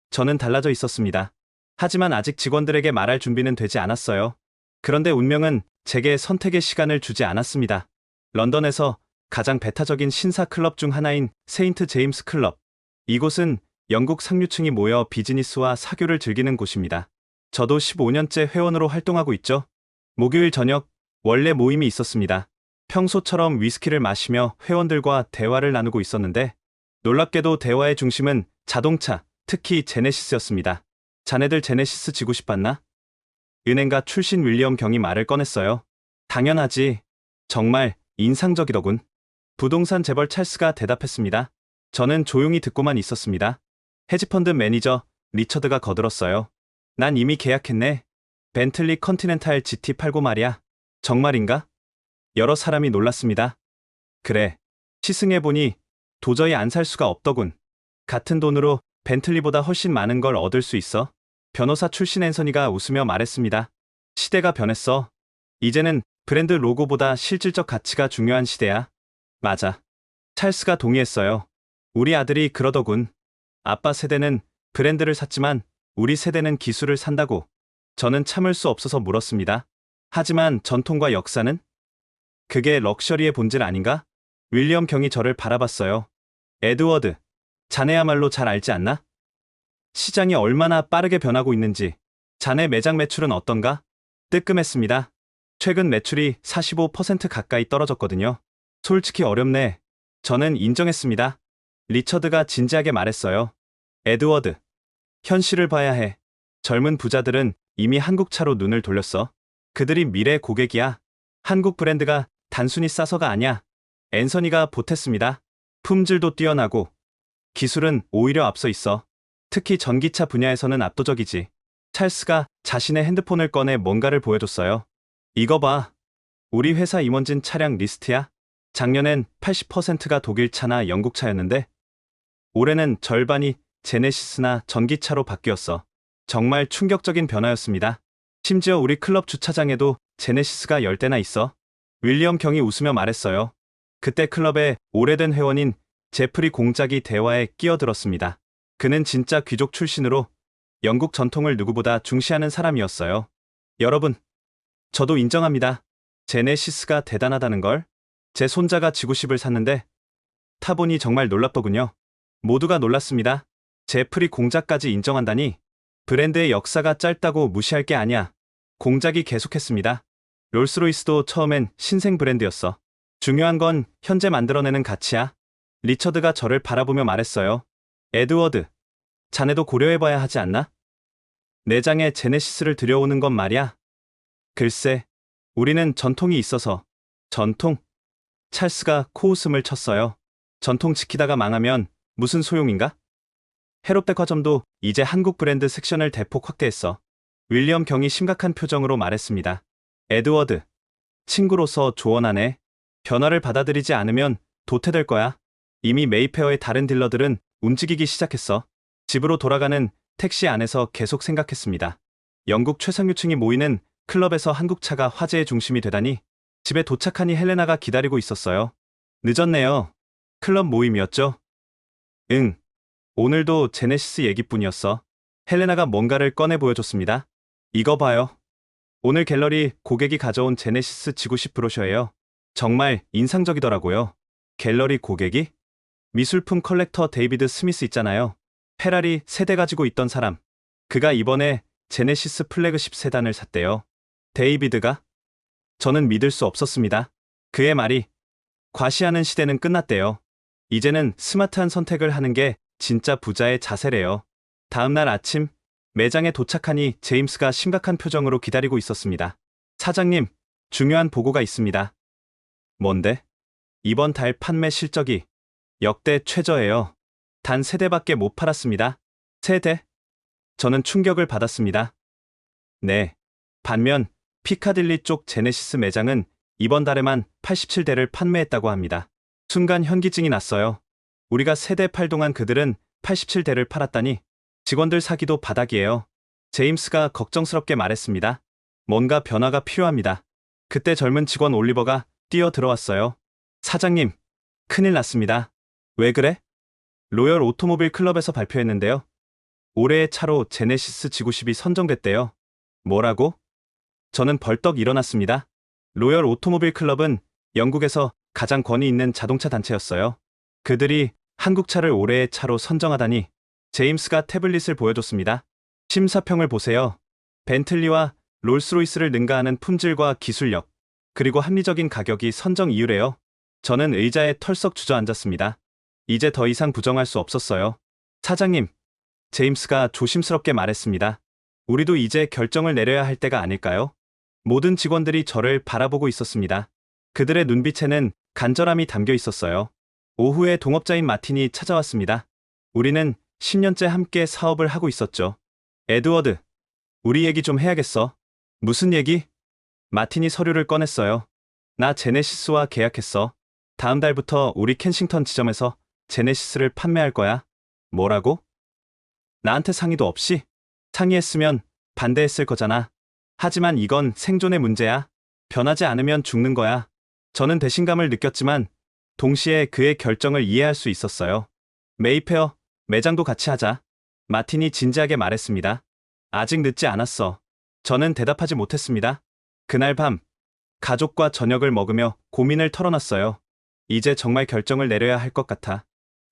저는 달라져 있었습니다. 하지만 아직 직원들에게 말할 준비는 되지 않았어요. 그런데 운명은 제게 선택의 시간을 주지 않았습니다. 런던에서 가장 배타적인 신사 클럽 중 하나인 세인트 제임스 클럽. 이곳은 영국 상류층이 모여 비즈니스와 사교를 즐기는 곳입니다. 저도 15년째 회원으로 활동하고 있죠. 목요일 저녁 원래 모임이 있었습니다. 평소처럼 위스키를 마시며 회원들과 대화를 나누고 있었는데 놀랍게도 대화의 중심은 자동차, 특히 제네시스였습니다. 자네들 제네시스 지고 싶었나? 은행가 출신 윌리엄 경이 말을 꺼냈어요. 당연하지. 정말 인상적이더군. 부동산 재벌 찰스가 대답했습니다. 저는 조용히 듣고만 있었습니다. 헤지펀드 매니저 리처드가 거들었어요. 난 이미 계약했네. 벤틀리 컨티넨탈 GT89 말이야. 정말인가? 여러 사람이 놀랐습니다. 그래. 시승해보니 도저히 안 살 수가 없더군. 같은 돈으로 벤틀리보다 훨씬 많은 걸 얻을 수 있어. 변호사 출신 앤서니가 웃으며 말했습니다. 시대가 변했어. 이제는 브랜드 로고보다 실질적 가치가 중요한 시대야. 맞아. 찰스가 동의했어요. 우리 아들이 그러더군. 아빠 세대는 브랜드를 샀지만 우리 세대는 기술을 산다고. 저는 참을 수 없어서 물었습니다. 하지만 전통과 역사는? 그게 럭셔리의 본질 아닌가? 윌리엄 경이 저를 바라봤어요. 에드워드, 자네야말로 잘 알지 않나? 시장이 얼마나 빠르게 변하고 있는지. 자네 매장 매출은 어떤가? 뜨끔했습니다. 최근 매출이 45% 가까이 떨어졌거든요. 솔직히 어렵네. 저는 인정했습니다. 리처드가 진지하게 말했어요. 에드워드, 현실을 봐야 해. 젊은 부자들은 이미 한국차로 눈을 돌렸어. 그들이 미래 고객이야. 한국 브랜드가 단순히 싸서가 아니야. 앤서니가 보탰습니다. 품질도 뛰어나고 기술은 오히려 앞서 있어. 특히 전기차 분야에서는 압도적이지. 찰스가 자신의 핸드폰을 꺼내 뭔가를 보여줬어요. 이거 봐. 우리 회사 임원진 차량 리스트야. 작년엔 80%가 독일차나 영국차였는데 올해는 절반이 제네시스나 전기차로 바뀌었어. 정말 충격적인 변화였습니다. 심지어 우리 클럽 주차장에도 제네시스가 10대나 있어. 윌리엄 경이 웃으며 말했어요. 그때 클럽의 오래된 회원인 제프리 공작이 대화에 끼어들었습니다. 그는 진짜 귀족 출신으로 영국 전통을 누구보다 중시하는 사람이었어요. 여러분, 저도 인정합니다. 제네시스가 대단하다는 걸. 제 손자가 지구십을 샀는데 타보니 정말 놀랍더군요. 모두가 놀랐습니다. 제프리 공작까지 인정한다니. 브랜드의 역사가 짧다고 무시할 게 아니야. 공작이 계속했습니다. 롤스로이스도 처음엔 신생 브랜드였어. 중요한 건 현재 만들어내는 가치야. 리처드가 저를 바라보며 말했어요. 에드워드, 자네도 고려해봐야 하지 않나? 내장에 제네시스를 들여오는 건 말이야. 글쎄, 우리는 전통이 있어서. 전통? 찰스가 코웃음을 쳤어요. 전통 지키다가 망하면 무슨 소용인가? 해롯백화점도 이제 한국 브랜드 섹션을 대폭 확대했어. 윌리엄 경이 심각한 표정으로 말했습니다. 에드워드, 친구로서 조언하네. 변화를 받아들이지 않으면 도태될 거야. 이미 메이페어의 다른 딜러들은 움직이기 시작했어. 집으로 돌아가는 택시 안에서 계속 생각했습니다. 영국 최상류층이 모이는 클럽에서 한국차가 화제의 중심이 되다니. 집에 도착하니 헬레나가 기다리고 있었어요. 늦었네요. 클럽 모임이었죠? 응. 오늘도 제네시스 얘기뿐이었어. 헬레나가 뭔가를 꺼내 보여줬습니다. 이거 봐요. 오늘 갤러리 고객이 가져온 제네시스 지구십 브로셔예요. 정말 인상적이더라고요. 갤러리 고객이? 미술품 컬렉터 데이비드 스미스 있잖아요. 페라리 세대 가지고 있던 사람. 그가 이번에 제네시스 플래그십 세단을 샀대요. 데이비드가? 저는 믿을 수 없었습니다. 그의 말이 과시하는 시대는 끝났대요. 이제는 스마트한 선택을 하는 게 진짜 부자의 자세래요. 다음 날 아침 매장에 도착하니 제임스가 심각한 표정으로 기다리고 있었습니다. 사장님, 중요한 보고가 있습니다. 뭔데? 이번 달 판매 실적이 역대 최저예요. 단 3대밖에 못 팔았습니다. 3대? 저는 충격을 받았습니다. 네. 반면 피카딜리 쪽 제네시스 매장은 이번 달에만 87대를 판매했다고 합니다. 순간 현기증이 났어요. 우리가 3대 팔 동안 그들은 87대를 팔았다니. 직원들 사기도 바닥이에요. 제임스가 걱정스럽게 말했습니다. 뭔가 변화가 필요합니다. 그때 젊은 직원 올리버가 뛰어 들어왔어요. 사장님, 큰일 났습니다. 왜 그래? 로열 오토모빌 클럽에서 발표했는데요. 올해의 차로 제네시스 지구십이 선정됐대요. 뭐라고? 저는 벌떡 일어났습니다. 로열 오토모빌 클럽은 영국에서 가장 권위 있는 자동차 단체였어요. 그들이 한국차를 올해의 차로 선정하다니. 제임스가 태블릿을 보여줬습니다. 심사평을 보세요. 벤틀리와 롤스로이스를 능가하는 품질과 기술력, 그리고 합리적인 가격이 선정 이유래요. 저는 의자에 털썩 주저앉았습니다. 이제 더 이상 부정할 수 없었어요. 사장님, 제임스가 조심스럽게 말했습니다. 우리도 이제 결정을 내려야 할 때가 아닐까요? 모든 직원들이 저를 바라보고 있었습니다. 그들의 눈빛에는 간절함이 담겨 있었어요. 오후에 동업자인 마틴이 찾아왔습니다. 우리는 10년째 함께 사업을 하고 있었죠. 에드워드, 우리 얘기 좀 해야겠어. 무슨 얘기? 마틴이 서류를 꺼냈어요. 나 제네시스와 계약했어. 다음 달부터 우리 켄싱턴 지점에서 제네시스를 판매할 거야. 뭐라고? 나한테 상의도 없이? 상의했으면 반대했을 거잖아. 하지만 이건 생존의 문제야. 변하지 않으면 죽는 거야. 저는 배신감을 느꼈지만 동시에 그의 결정을 이해할 수 있었어요. 메이페어, 매장도 같이 하자. 마틴이 진지하게 말했습니다. 아직 늦지 않았어. 저는 대답하지 못했습니다. 그날 밤, 가족과 저녁을 먹으며 고민을 털어놨어요. 이제 정말 결정을 내려야 할 것 같아.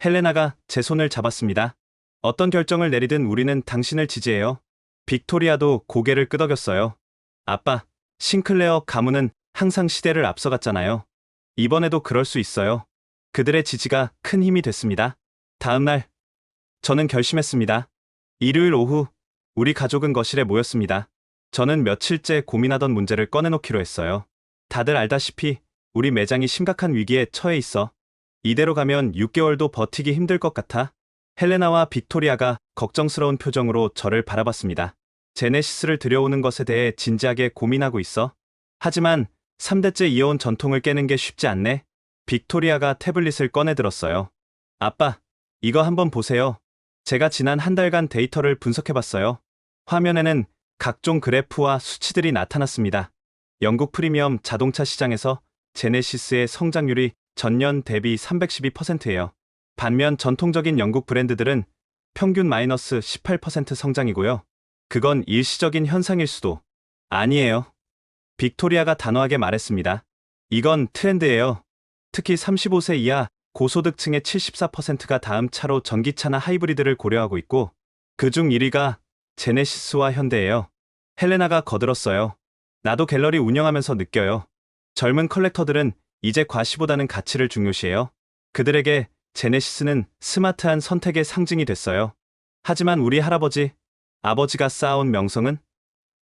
헬레나가 제 손을 잡았습니다. 어떤 결정을 내리든 우리는 당신을 지지해요. 빅토리아도 고개를 끄덕였어요. 아빠, 싱클레어 가문은 항상 시대를 앞서갔잖아요. 이번에도 그럴 수 있어요. 그들의 지지가 큰 힘이 됐습니다. 다음 날, 저는 결심했습니다. 일요일 오후, 우리 가족은 거실에 모였습니다. 저는 며칠째 고민하던 문제를 꺼내놓기로 했어요. 다들 알다시피 우리 매장이 심각한 위기에 처해 있어. 이대로 가면 6개월도 버티기 힘들 것 같아. 헬레나와 빅토리아가 걱정스러운 표정으로 저를 바라봤습니다. 제네시스를 들여오는 것에 대해 진지하게 고민하고 있어. 하지만 3대째 이어온 전통을 깨는 게 쉽지 않네. 빅토리아가 태블릿을 꺼내들었어요. 아빠, 이거 한번 보세요. 제가 지난 한 달간 데이터를 분석해봤어요. 화면에는 각종 그래프와 수치들이 나타났습니다. 영국 프리미엄 자동차 시장에서 제네시스의 성장률이 전년 대비 312%예요. 반면 전통적인 영국 브랜드들은 평균 마이너스 18% 성장이고요. 그건 일시적인 현상일 수도. 아니에요. 빅토리아가 단호하게 말했습니다. 이건 트렌드예요. 특히 35세 이하 고소득층의 74%가 다음 차로 전기차나 하이브리드를 고려하고 있고 그중 1위가 제네시스와 현대예요. 헬레나가 거들었어요. 나도 갤러리 운영하면서 느껴요. 젊은 컬렉터들은 이제 과시보다는 가치를 중요시해요. 그들에게 제네시스는 스마트한 선택의 상징이 됐어요. 하지만 우리 할아버지, 아버지가 쌓아온 명성은?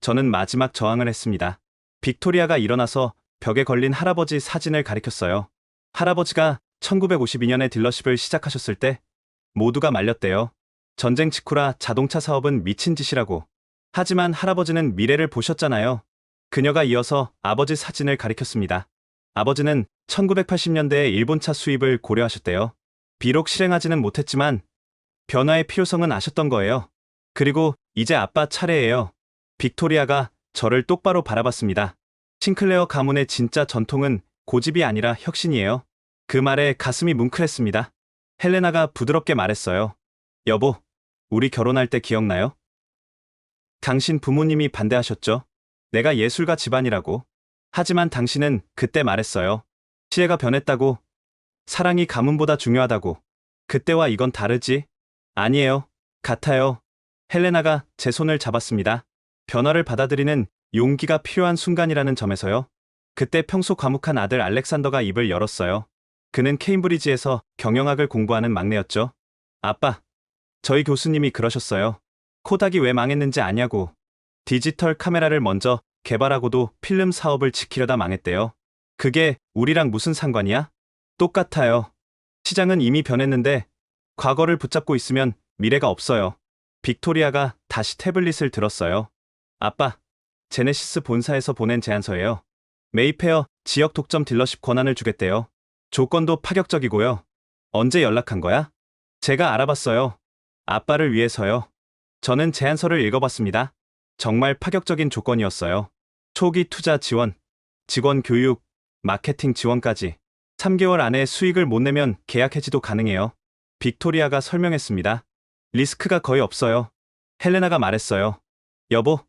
저는 마지막 저항을 했습니다. 빅토리아가 일어나서 벽에 걸린 할아버지 사진을 가리켰어요. 할아버지가 1952년에 딜러십을 시작하셨을 때 모두가 말렸대요. 전쟁 직후라 자동차 사업은 미친 짓이라고. 하지만 할아버지는 미래를 보셨잖아요. 그녀가 이어서 아버지 사진을 가리켰습니다. 아버지는 1980년대에 일본차 수입을 고려하셨대요. 비록 실행하지는 못했지만 변화의 필요성은 아셨던 거예요. 그리고 이제 아빠 차례예요. 빅토리아가 저를 똑바로 바라봤습니다. 싱클레어 가문의 진짜 전통은 고집이 아니라 혁신이에요. 그 말에 가슴이 뭉클했습니다. 헬레나가 부드럽게 말했어요. 여보, 우리 결혼할 때 기억나요? 당신 부모님이 반대하셨죠? 내가 예술가 집안이라고. 하지만 당신은 그때 말했어요. 시대가 변했다고. 사랑이 가문보다 중요하다고. 그때와 이건 다르지? 아니에요. 같아요. 헬레나가 제 손을 잡았습니다. 변화를 받아들이는 용기가 필요한 순간이라는 점에서요. 그때 평소 과묵한 아들 알렉산더가 입을 열었어요. 그는 케임브리지에서 경영학을 공부하는 막내였죠. 아빠, 저희 교수님이 그러셨어요. 코닥이 왜 망했는지 아냐고. 디지털 카메라를 먼저 개발하고도 필름 사업을 지키려다 망했대요. 그게 우리랑 무슨 상관이야? 똑같아요. 시장은 이미 변했는데 과거를 붙잡고 있으면 미래가 없어요. 빅토리아가 다시 태블릿을 들었어요. 아빠, 제네시스 본사에서 보낸 제안서예요. 메이페어 지역 독점 딜러십 권한을 주겠대요. 조건도 파격적이고요. 언제 연락한 거야? 제가 알아봤어요. 아빠를 위해서요. 저는 제안서를 읽어봤습니다. 정말 파격적인 조건이었어요. 초기 투자 지원, 직원 교육, 마케팅 지원까지. 3개월 안에 수익을 못 내면 계약 해지도 가능해요. 빅토리아가 설명했습니다. 리스크가 거의 없어요. 헬레나가 말했어요. 여보,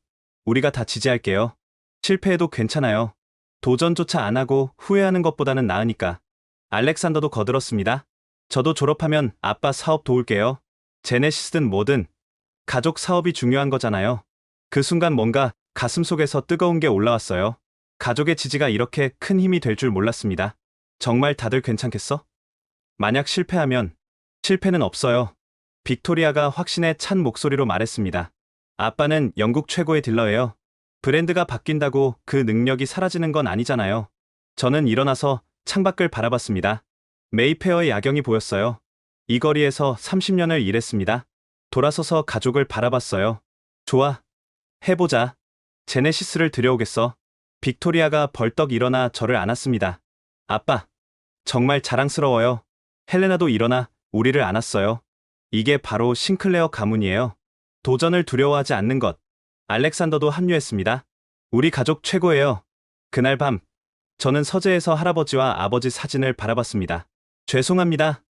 우리가 다 지지할게요. 실패해도 괜찮아요. 도전조차 안 하고 후회하는 것보다는 나으니까. 알렉산더도 거들었습니다. 저도 졸업하면 아빠 사업 도울게요. 제네시스든 뭐든 가족 사업이 중요한 거잖아요. 그 순간 뭔가 가슴속에서 뜨거운 게 올라왔어요. 가족의 지지가 이렇게 큰 힘이 될 줄 몰랐습니다. 정말 다들 괜찮겠어? 만약 실패하면 실패는 없어요. 빅토리아가 확신에 찬 목소리로 말했습니다. 아빠는 영국 최고의 딜러예요. 브랜드가 바뀐다고 그 능력이 사라지는 건 아니잖아요. 저는 일어나서 창밖을 바라봤습니다. 메이페어의 야경이 보였어요. 이 거리에서 30년을 일했습니다. 돌아서서 가족을 바라봤어요. 좋아. 해보자. 제네시스를 들여오겠어. 빅토리아가 벌떡 일어나 저를 안았습니다. 아빠, 정말 자랑스러워요. 헬레나도 일어나 우리를 안았어요. 이게 바로 싱클레어 가문이에요. 도전을 두려워하지 않는 것. 알렉산더도 합류했습니다. 우리 가족 최고예요. 그날 밤, 저는 서재에서 할아버지와 아버지 사진을 바라봤습니다. 죄송합니다.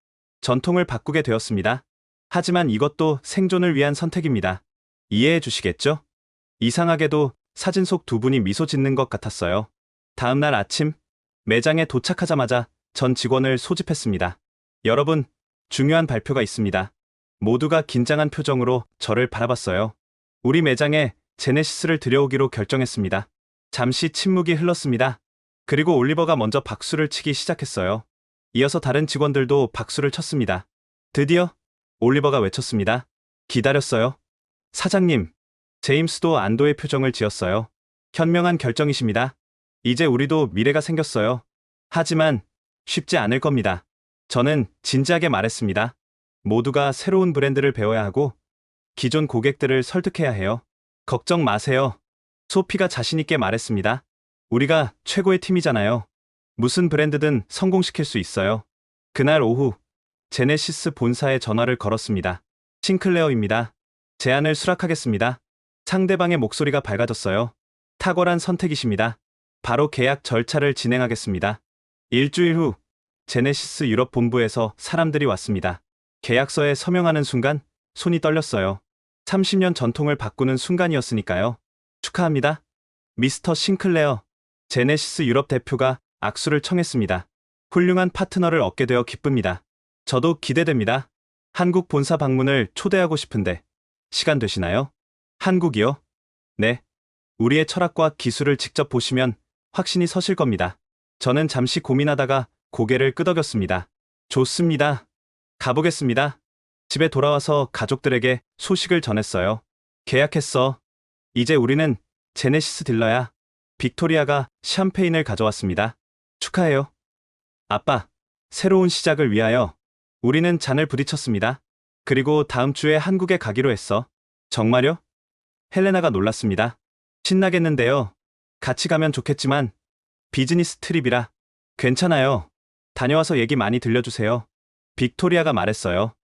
전통을 바꾸게 되었습니다. 하지만 이것도 생존을 위한 선택입니다. 이해해 주시겠죠? 이상하게도 사진 속 두 분이 미소 짓는 것 같았어요. 다음 날 아침, 매장에 도착하자마자 전 직원을 소집했습니다. 여러분, 중요한 발표가 있습니다. 모두가 긴장한 표정으로 저를 바라봤어요. 우리 매장에 제네시스를 들여오기로 결정했습니다. 잠시 침묵이 흘렀습니다. 그리고 올리버가 먼저 박수를 치기 시작했어요. 이어서 다른 직원들도 박수를 쳤습니다. 드디어 올리버가 외쳤습니다. 기다렸어요. 사장님, 제임스도 안도의 표정을 지었어요. 현명한 결정이십니다. 이제 우리도 미래가 생겼어요. 하지만 쉽지 않을 겁니다. 저는 진지하게 말했습니다. 모두가 새로운 브랜드를 배워야 하고 기존 고객들을 설득해야 해요. 걱정 마세요. 소피가 자신있게 말했습니다. 우리가 최고의 팀이잖아요. 무슨 브랜드든 성공시킬 수 있어요. 그날 오후, 제네시스 본사에 전화를 걸었습니다. 싱클레어입니다. 제안을 수락하겠습니다. 상대방의 목소리가 밝아졌어요. 탁월한 선택이십니다. 바로 계약 절차를 진행하겠습니다. 일주일 후, 제네시스 유럽 본부에서 사람들이 왔습니다. 계약서에 서명하는 순간 손이 떨렸어요. 30년 전통을 바꾸는 순간이었으니까요. 축하합니다. 미스터 싱클레어. 제네시스 유럽 대표가 악수를 청했습니다. 훌륭한 파트너를 얻게 되어 기쁩니다. 저도 기대됩니다. 한국 본사 방문을 초대하고 싶은데 시간 되시나요? 한국이요? 네. 우리의 철학과 기술을 직접 보시면 확신이 서실 겁니다. 저는 잠시 고민하다가 고개를 끄덕였습니다. 좋습니다. 가보겠습니다. 집에 돌아와서 가족들에게 소식을 전했어요. 계약했어. 이제 우리는 제네시스 딜러야. 빅토리아가 샴페인을 가져왔습니다. 축하해요. 아빠, 새로운 시작을 위하여 우리는 잔을 부딪혔습니다. 그리고 다음 주에 한국에 가기로 했어. 정말요? 헬레나가 놀랐습니다. 신나겠는데요. 같이 가면 좋겠지만 비즈니스 트립이라. 괜찮아요. 다녀와서 얘기 많이 들려주세요. 빅토리아가 말했어요.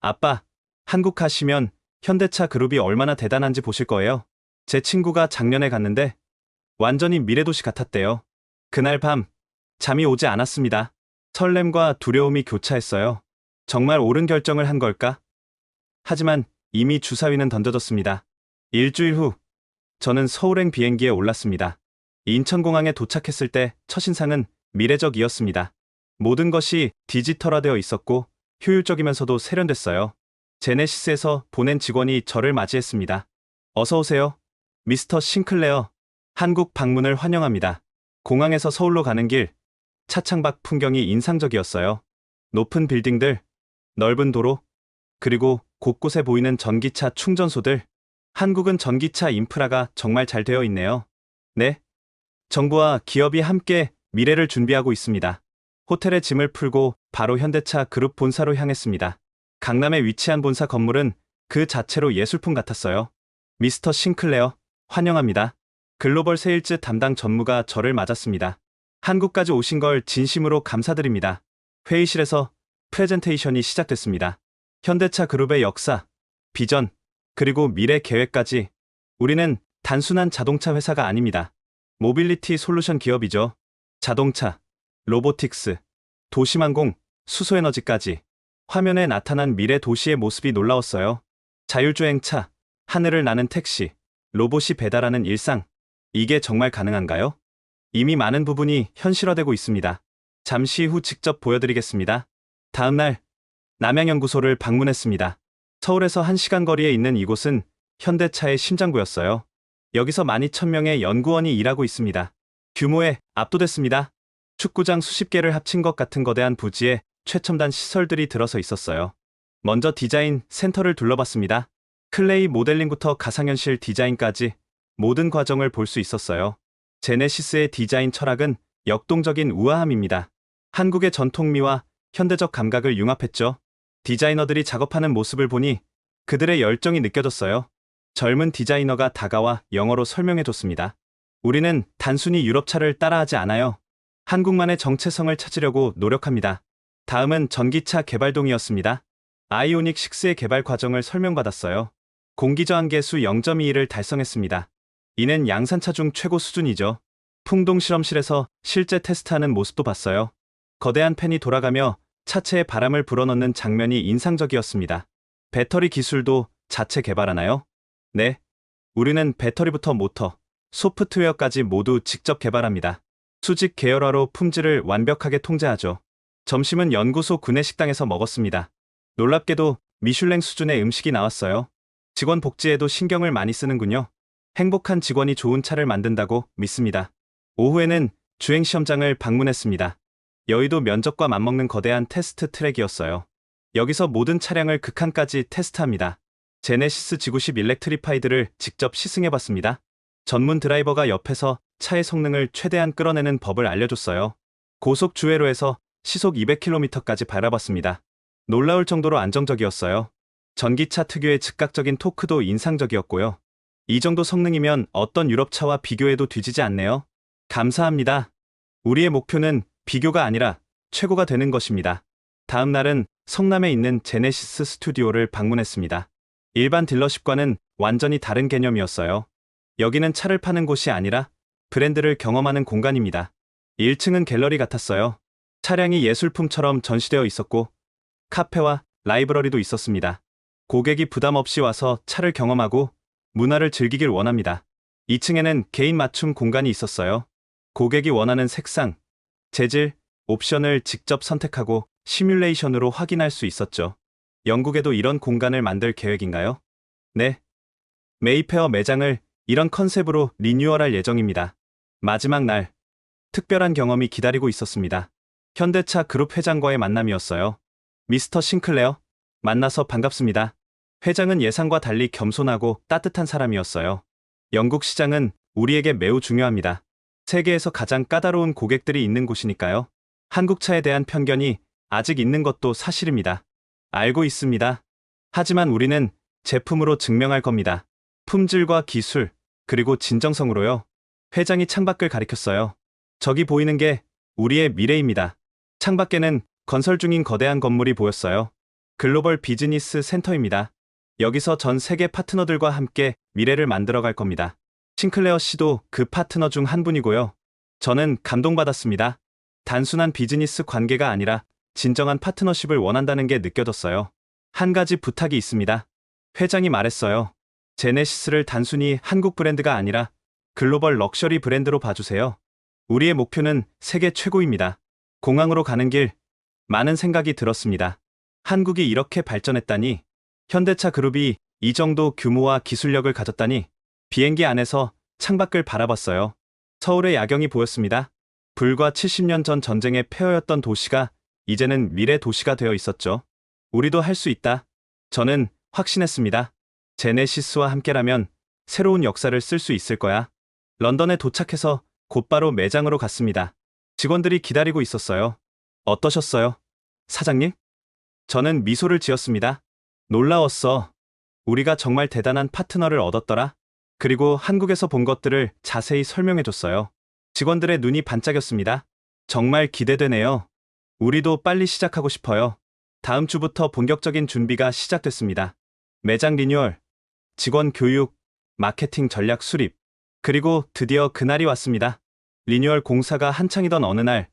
아빠, 한국 가시면 현대차 그룹이 얼마나 대단한지 보실 거예요. 제 친구가 작년에 갔는데 완전히 미래도시 같았대요. 그날 밤 잠이 오지 않았습니다. 설렘과 두려움이 교차했어요. 정말 옳은 결정을 한 걸까? 하지만 이미 주사위는 던져졌습니다. 일주일 후, 저는 서울행 비행기에 올랐습니다. 인천공항에 도착했을 때 첫인상은 미래적이었습니다. 모든 것이 디지털화되어 있었고 효율적이면서도 세련됐어요. 제네시스에서 보낸 직원이 저를 맞이했습니다. 어서 오세요. 미스터 싱클레어. 한국 방문을 환영합니다. 공항에서 서울로 가는 길, 차창밖 풍경이 인상적이었어요. 높은 빌딩들, 넓은 도로, 그리고 곳곳에 보이는 전기차 충전소들. 한국은 전기차 인프라가 정말 잘 되어 있네요. 네. 정부와 기업이 함께 미래를 준비하고 있습니다. 호텔에 짐을 풀고 바로 현대차 그룹 본사로 향했습니다. 강남에 위치한 본사 건물은 그 자체로 예술품 같았어요. 미스터 싱클레어, 환영합니다. 글로벌 세일즈 담당 전무가 저를 맞았습니다. 한국까지 오신 걸 진심으로 감사드립니다. 회의실에서 프레젠테이션이 시작됐습니다. 현대차 그룹의 역사, 비전, 그리고 미래 계획까지. 우리는 단순한 자동차 회사가 아닙니다. 모빌리티 솔루션 기업이죠. 자동차, 로보틱스, 도심항공, 수소에너지까지. 화면에 나타난 미래 도시의 모습이 놀라웠어요. 자율주행차, 하늘을 나는 택시, 로봇이 배달하는 일상. 이게 정말 가능한가요? 이미 많은 부분이 현실화되고 있습니다. 잠시 후 직접 보여드리겠습니다. 다음 날, 남양연구소를 방문했습니다. 서울에서 1시간 거리에 있는 이곳은 현대차의 심장부였어요. 여기서 12,000명의 연구원이 일하고 있습니다. 규모에 압도됐습니다. 축구장 수십 개를 합친 것 같은 거대한 부지에 최첨단 시설들이 들어서 있었어요. 먼저 디자인 센터를 둘러봤습니다. 클레이 모델링부터 가상현실 디자인까지 모든 과정을 볼 수 있었어요. 제네시스의 디자인 철학은 역동적인 우아함입니다. 한국의 전통미와 현대적 감각을 융합했죠. 디자이너들이 작업하는 모습을 보니 그들의 열정이 느껴졌어요. 젊은 디자이너가 다가와 영어로 설명해줬습니다. 우리는 단순히 유럽차를 따라하지 않아요. 한국만의 정체성을 찾으려고 노력합니다. 다음은 전기차 개발동이었습니다. 아이오닉 6의 개발 과정을 설명받았어요. 공기저항계수 0.21을 달성했습니다. 이는 양산차 중 최고 수준이죠. 풍동 실험실에서 실제 테스트하는 모습도 봤어요. 거대한 팬이 돌아가며 차체에 바람을 불어넣는 장면이 인상적이었습니다. 배터리 기술도 자체 개발하나요? 네. 우리는 배터리부터 모터, 소프트웨어까지 모두 직접 개발합니다. 수직 계열화로 품질을 완벽하게 통제하죠. 점심은 연구소 구내식당에서 먹었습니다. 놀랍게도 미슐랭 수준의 음식이 나왔어요. 직원 복지에도 신경을 많이 쓰는군요. 행복한 직원이 좋은 차를 만든다고 믿습니다. 오후에는 주행시험장을 방문했습니다. 여의도 면적과 맞먹는 거대한 테스트 트랙이었어요. 여기서 모든 차량을 극한까지 테스트합니다. 제네시스 G90 일렉트리파이드를 직접 시승해봤습니다. 전문 드라이버가 옆에서 차의 성능을 최대한 끌어내는 법을 알려줬어요. 고속 주회로에서 시속 200km까지 밟아봤습니다. 놀라울 정도로 안정적이었어요. 전기차 특유의 즉각적인 토크도 인상적이었고요. 이 정도 성능이면 어떤 유럽차와 비교해도 뒤지지 않네요. 감사합니다. 우리의 목표는 비교가 아니라 최고가 되는 것입니다. 다음 날은 성남에 있는 제네시스 스튜디오를 방문했습니다. 일반 딜러십과는 완전히 다른 개념이었어요. 여기는 차를 파는 곳이 아니라 브랜드를 경험하는 공간입니다. 1층은 갤러리 같았어요. 차량이 예술품처럼 전시되어 있었고 카페와 라이브러리도 있었습니다. 고객이 부담 없이 와서 차를 경험하고 문화를 즐기길 원합니다. 2층에는 개인 맞춤 공간이 있었어요. 고객이 원하는 색상, 재질, 옵션을 직접 선택하고 시뮬레이션으로 확인할 수 있었죠. 영국에도 이런 공간을 만들 계획인가요? 네. 메이페어 매장을 이런 컨셉으로 리뉴얼할 예정입니다. 마지막 날, 특별한 경험이 기다리고 있었습니다. 현대차 그룹 회장과의 만남이었어요. 미스터 싱클레어, 만나서 반갑습니다. 회장은 예상과 달리 겸손하고 따뜻한 사람이었어요. 영국 시장은 우리에게 매우 중요합니다. 세계에서 가장 까다로운 고객들이 있는 곳이니까요. 한국차에 대한 편견이 아직 있는 것도 사실입니다. 알고 있습니다. 하지만 우리는 제품으로 증명할 겁니다. 품질과 기술, 그리고 진정성으로요. 회장이 창밖을 가리켰어요. 저기 보이는 게 우리의 미래입니다. 창밖에는 건설 중인 거대한 건물이 보였어요. 글로벌 비즈니스 센터입니다. 여기서 전 세계 파트너들과 함께 미래를 만들어갈 겁니다. 싱클레어 씨도 그 파트너 중 한 분이고요. 저는 감동받았습니다. 단순한 비즈니스 관계가 아니라 진정한 파트너십을 원한다는 게 느껴졌어요. 한 가지 부탁이 있습니다. 회장이 말했어요. 제네시스를 단순히 한국 브랜드가 아니라 글로벌 럭셔리 브랜드로 봐주세요. 우리의 목표는 세계 최고입니다. 공항으로 가는 길, 많은 생각이 들었습니다. 한국이 이렇게 발전했다니, 현대차 그룹이 이 정도 규모와 기술력을 가졌다니, 비행기 안에서 창밖을 바라봤어요. 서울의 야경이 보였습니다. 불과 70년 전 전쟁의 폐허였던 도시가 이제는 미래 도시가 되어 있었죠. 우리도 할 수 있다. 저는 확신했습니다. 제네시스와 함께라면 새로운 역사를 쓸 수 있을 거야. 런던에 도착해서 곧바로 매장으로 갔습니다. 직원들이 기다리고 있었어요. 어떠셨어요? 사장님? 저는 미소를 지었습니다. 놀라웠어. 우리가 정말 대단한 파트너를 얻었더라. 그리고 한국에서 본 것들을 자세히 설명해줬어요. 직원들의 눈이 반짝였습니다. 정말 기대되네요. 우리도 빨리 시작하고 싶어요. 다음 주부터 본격적인 준비가 시작됐습니다. 매장 리뉴얼, 직원 교육, 마케팅 전략 수립, 그리고 드디어 그날이 왔습니다. 리뉴얼 공사가 한창이던 어느 날,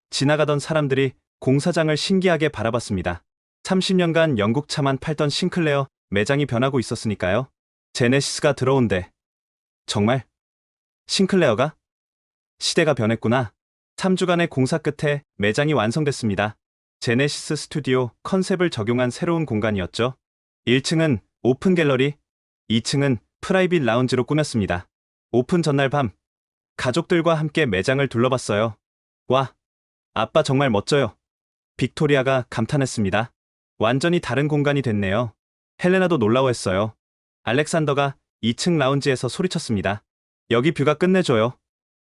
지나가던 사람들이 공사장을 신기하게 바라봤습니다. 30년간 영국차만 팔던 싱클레어 매장이 변하고 있었으니까요. 제네시스가 들어온대. 정말? 싱클레어가? 시대가 변했구나. 3주간의 공사 끝에 매장이 완성됐습니다. 제네시스 스튜디오 컨셉을 적용한 새로운 공간이었죠. 1층은 오픈 갤러리, 2층은 프라이빗 라운지로 꾸몄습니다. 오픈 전날 밤, 가족들과 함께 매장을 둘러봤어요. 와, 아빠 정말 멋져요. 빅토리아가 감탄했습니다. 완전히 다른 공간이 됐네요. 헬레나도 놀라워했어요. 알렉산더가 2층 라운지에서 소리쳤습니다. 여기 뷰가 끝내줘요.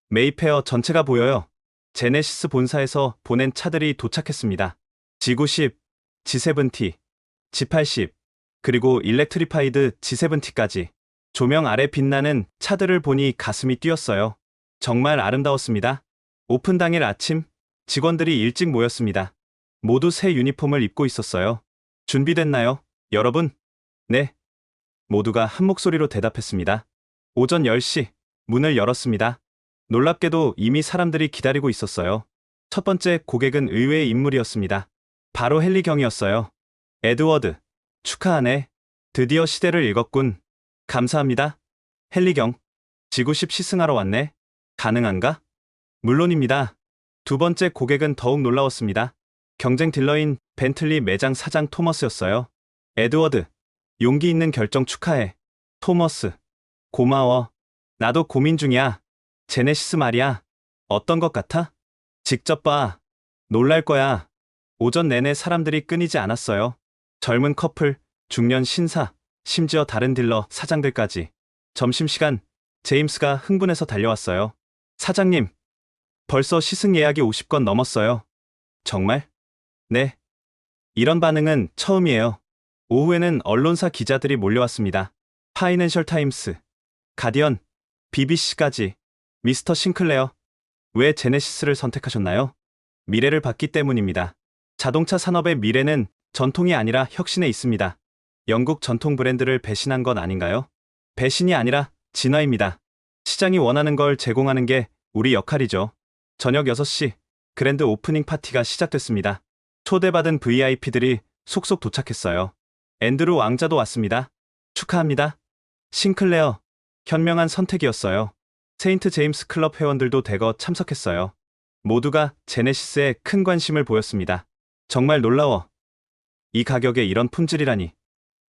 메이페어 전체가 보여요. 제네시스 본사에서 보낸 차들이 도착했습니다. G90, G70, G80, 그리고 일렉트리파이드 G70까지. 조명 아래 빛나는 차들을 보니 가슴이 뛰었어요. 정말 아름다웠습니다. 오픈 당일 아침, 직원들이 일찍 모였습니다. 모두 새 유니폼을 입고 있었어요. 준비됐나요, 여러분? 네. 모두가 한 목소리로 대답했습니다. 오전 10시, 문을 열었습니다. 놀랍게도 이미 사람들이 기다리고 있었어요. 첫 번째 고객은 의외의 인물이었습니다. 바로 헨리 경이었어요. 에드워드, 축하하네. 드디어 시대를 읽었군. 감사합니다. 헨리 경, G90 시승하러 왔네. 가능한가? 물론입니다. 두 번째 고객은 더욱 놀라웠습니다. 경쟁 딜러인 벤틀리 매장 사장 토머스였어요. 에드워드, 용기 있는 결정 축하해. 토머스, 고마워. 나도 고민 중이야. 제네시스 말이야. 어떤 것 같아? 직접 봐. 놀랄 거야. 오전 내내 사람들이 끊이지 않았어요. 젊은 커플, 중년 신사, 심지어 다른 딜러 사장들까지. 점심시간, 제임스가 흥분해서 달려왔어요. 사장님, 벌써 시승 예약이 50건 넘었어요. 정말? 네. 이런 반응은 처음이에요. 오후에는 언론사 기자들이 몰려왔습니다. 파이낸셜 타임스, 가디언, BBC까지. 미스터 싱클레어, 왜 제네시스를 선택하셨나요? 미래를 봤기 때문입니다. 자동차 산업의 미래는 전통이 아니라 혁신에 있습니다. 영국 전통 브랜드를 배신한 건 아닌가요? 배신이 아니라 진화입니다. 시장이 원하는 걸 제공하는 게 우리 역할이죠. 저녁 6시, 그랜드 오프닝 파티가 시작됐습니다. 초대받은 VIP들이 속속 도착했어요. 앤드루 왕자도 왔습니다. 축하합니다. 싱클레어, 현명한 선택이었어요. 세인트 제임스 클럽 회원들도 대거 참석했어요. 모두가 제네시스에 큰 관심을 보였습니다. 정말 놀라워. 이 가격에 이런 품질이라니.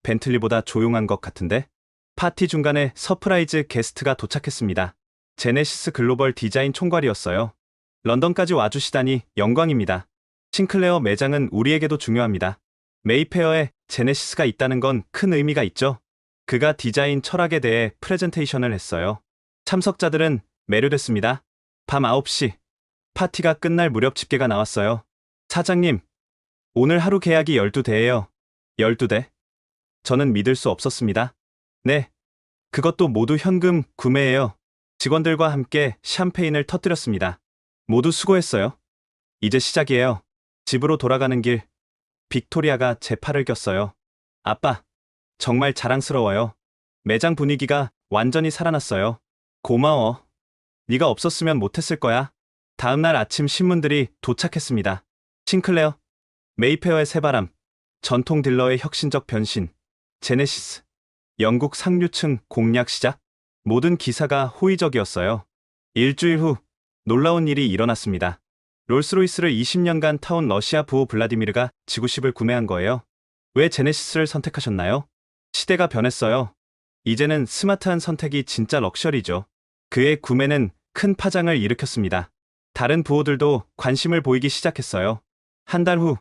벤틀리보다 조용한 것 같은데? 파티 중간에 서프라이즈 게스트가 도착했습니다. 제네시스 글로벌 디자인 총괄이었어요. 런던까지 와주시다니 영광입니다. 싱클레어 매장은 우리에게도 중요합니다. 메이페어에 제네시스가 있다는 건 큰 의미가 있죠. 그가 디자인 철학에 대해 프레젠테이션을 했어요. 참석자들은 매료됐습니다. 밤 9시, 파티가 끝날 무렵 집계가 나왔어요. 사장님, 오늘 하루 계약이 12대예요. 12대? 저는 믿을 수 없었습니다. 네, 그것도 모두 현금 구매예요. 직원들과 함께 샴페인을 터뜨렸습니다. 모두 수고했어요. 이제 시작이에요. 집으로 돌아가는 길, 빅토리아가 제 팔을 꼈어요. 아빠, 정말 자랑스러워요. 매장 분위기가 완전히 살아났어요. 고마워. 네가 없었으면 못했을 거야. 다음 날 아침 신문들이 도착했습니다. 싱클레어, 메이페어의 새바람, 전통 딜러의 혁신적 변신, 제네시스, 영국 상류층 공략 시작. 모든 기사가 호의적이었어요. 일주일 후 놀라운 일이 일어났습니다. 롤스로이스를 20년간 타온 러시아 부호 블라디미르가 G90을 구매한 거예요. 왜 제네시스를 선택하셨나요? 시대가 변했어요. 이제는 스마트한 선택이 진짜 럭셔리죠. 그의 구매는 큰 파장을 일으켰습니다. 다른 부호들도 관심을 보이기 시작했어요. 한 달 후,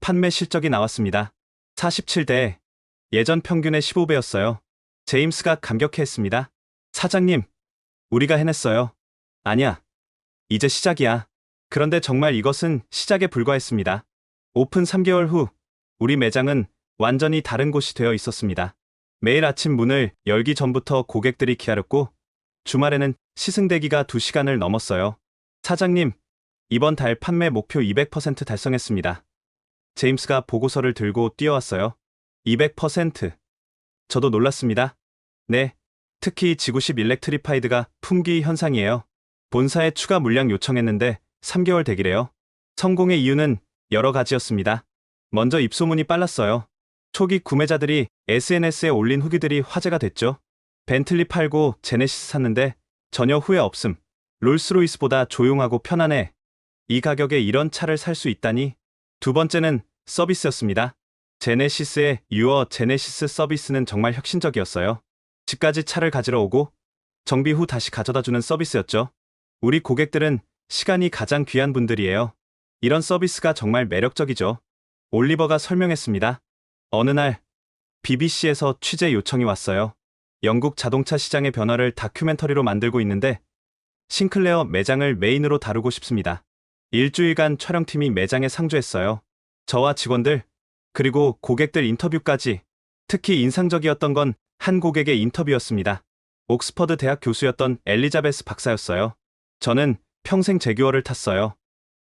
판매 실적이 나왔습니다. 47대, 예전 평균의 15배였어요. 제임스가 감격해했습니다. 사장님, 우리가 해냈어요. 아니야. 이제 시작이야. 그런데 정말 이것은 시작에 불과했습니다. 오픈 3개월 후, 우리 매장은 완전히 다른 곳이 되어 있었습니다. 매일 아침 문을 열기 전부터 고객들이 기다렸고, 주말에는 시승 대기가 2시간을 넘었어요. 사장님, 이번 달 판매 목표 200% 달성했습니다. 제임스가 보고서를 들고 뛰어왔어요. 200%. 저도 놀랐습니다. 네, 특히 G90 일렉트리파이드가 품귀 현상이에요. 본사에 추가 물량 요청했는데 3개월 대기래요. 성공의 이유는 여러 가지였습니다. 먼저 입소문이 빨랐어요. 초기 구매자들이 SNS에 올린 후기들이 화제가 됐죠. 벤틀리 팔고 제네시스 샀는데 전혀 후회 없음. 롤스로이스보다 조용하고 편안해. 이 가격에 이런 차를 살 수 있다니. 두 번째는 서비스였습니다. 제네시스의 유어 제네시스 서비스는 정말 혁신적이었어요. 집까지 차를 가지러 오고 정비 후 다시 가져다주는 서비스였죠. 우리 고객들은 시간이 가장 귀한 분들이에요. 이런 서비스가 정말 매력적이죠. 올리버가 설명했습니다. 어느 날 BBC에서 취재 요청이 왔어요. 영국 자동차 시장의 변화를 다큐멘터리로 만들고 있는데 싱클레어 매장을 메인으로 다루고 싶습니다. 일주일간 촬영팀이 매장에 상주했어요. 저와 직원들, 그리고 고객들 인터뷰까지. 특히 인상적이었던 건 한 고객의 인터뷰였습니다. 옥스퍼드 대학 교수였던 엘리자베스 박사였어요. 저는 평생 제규어를 탔어요.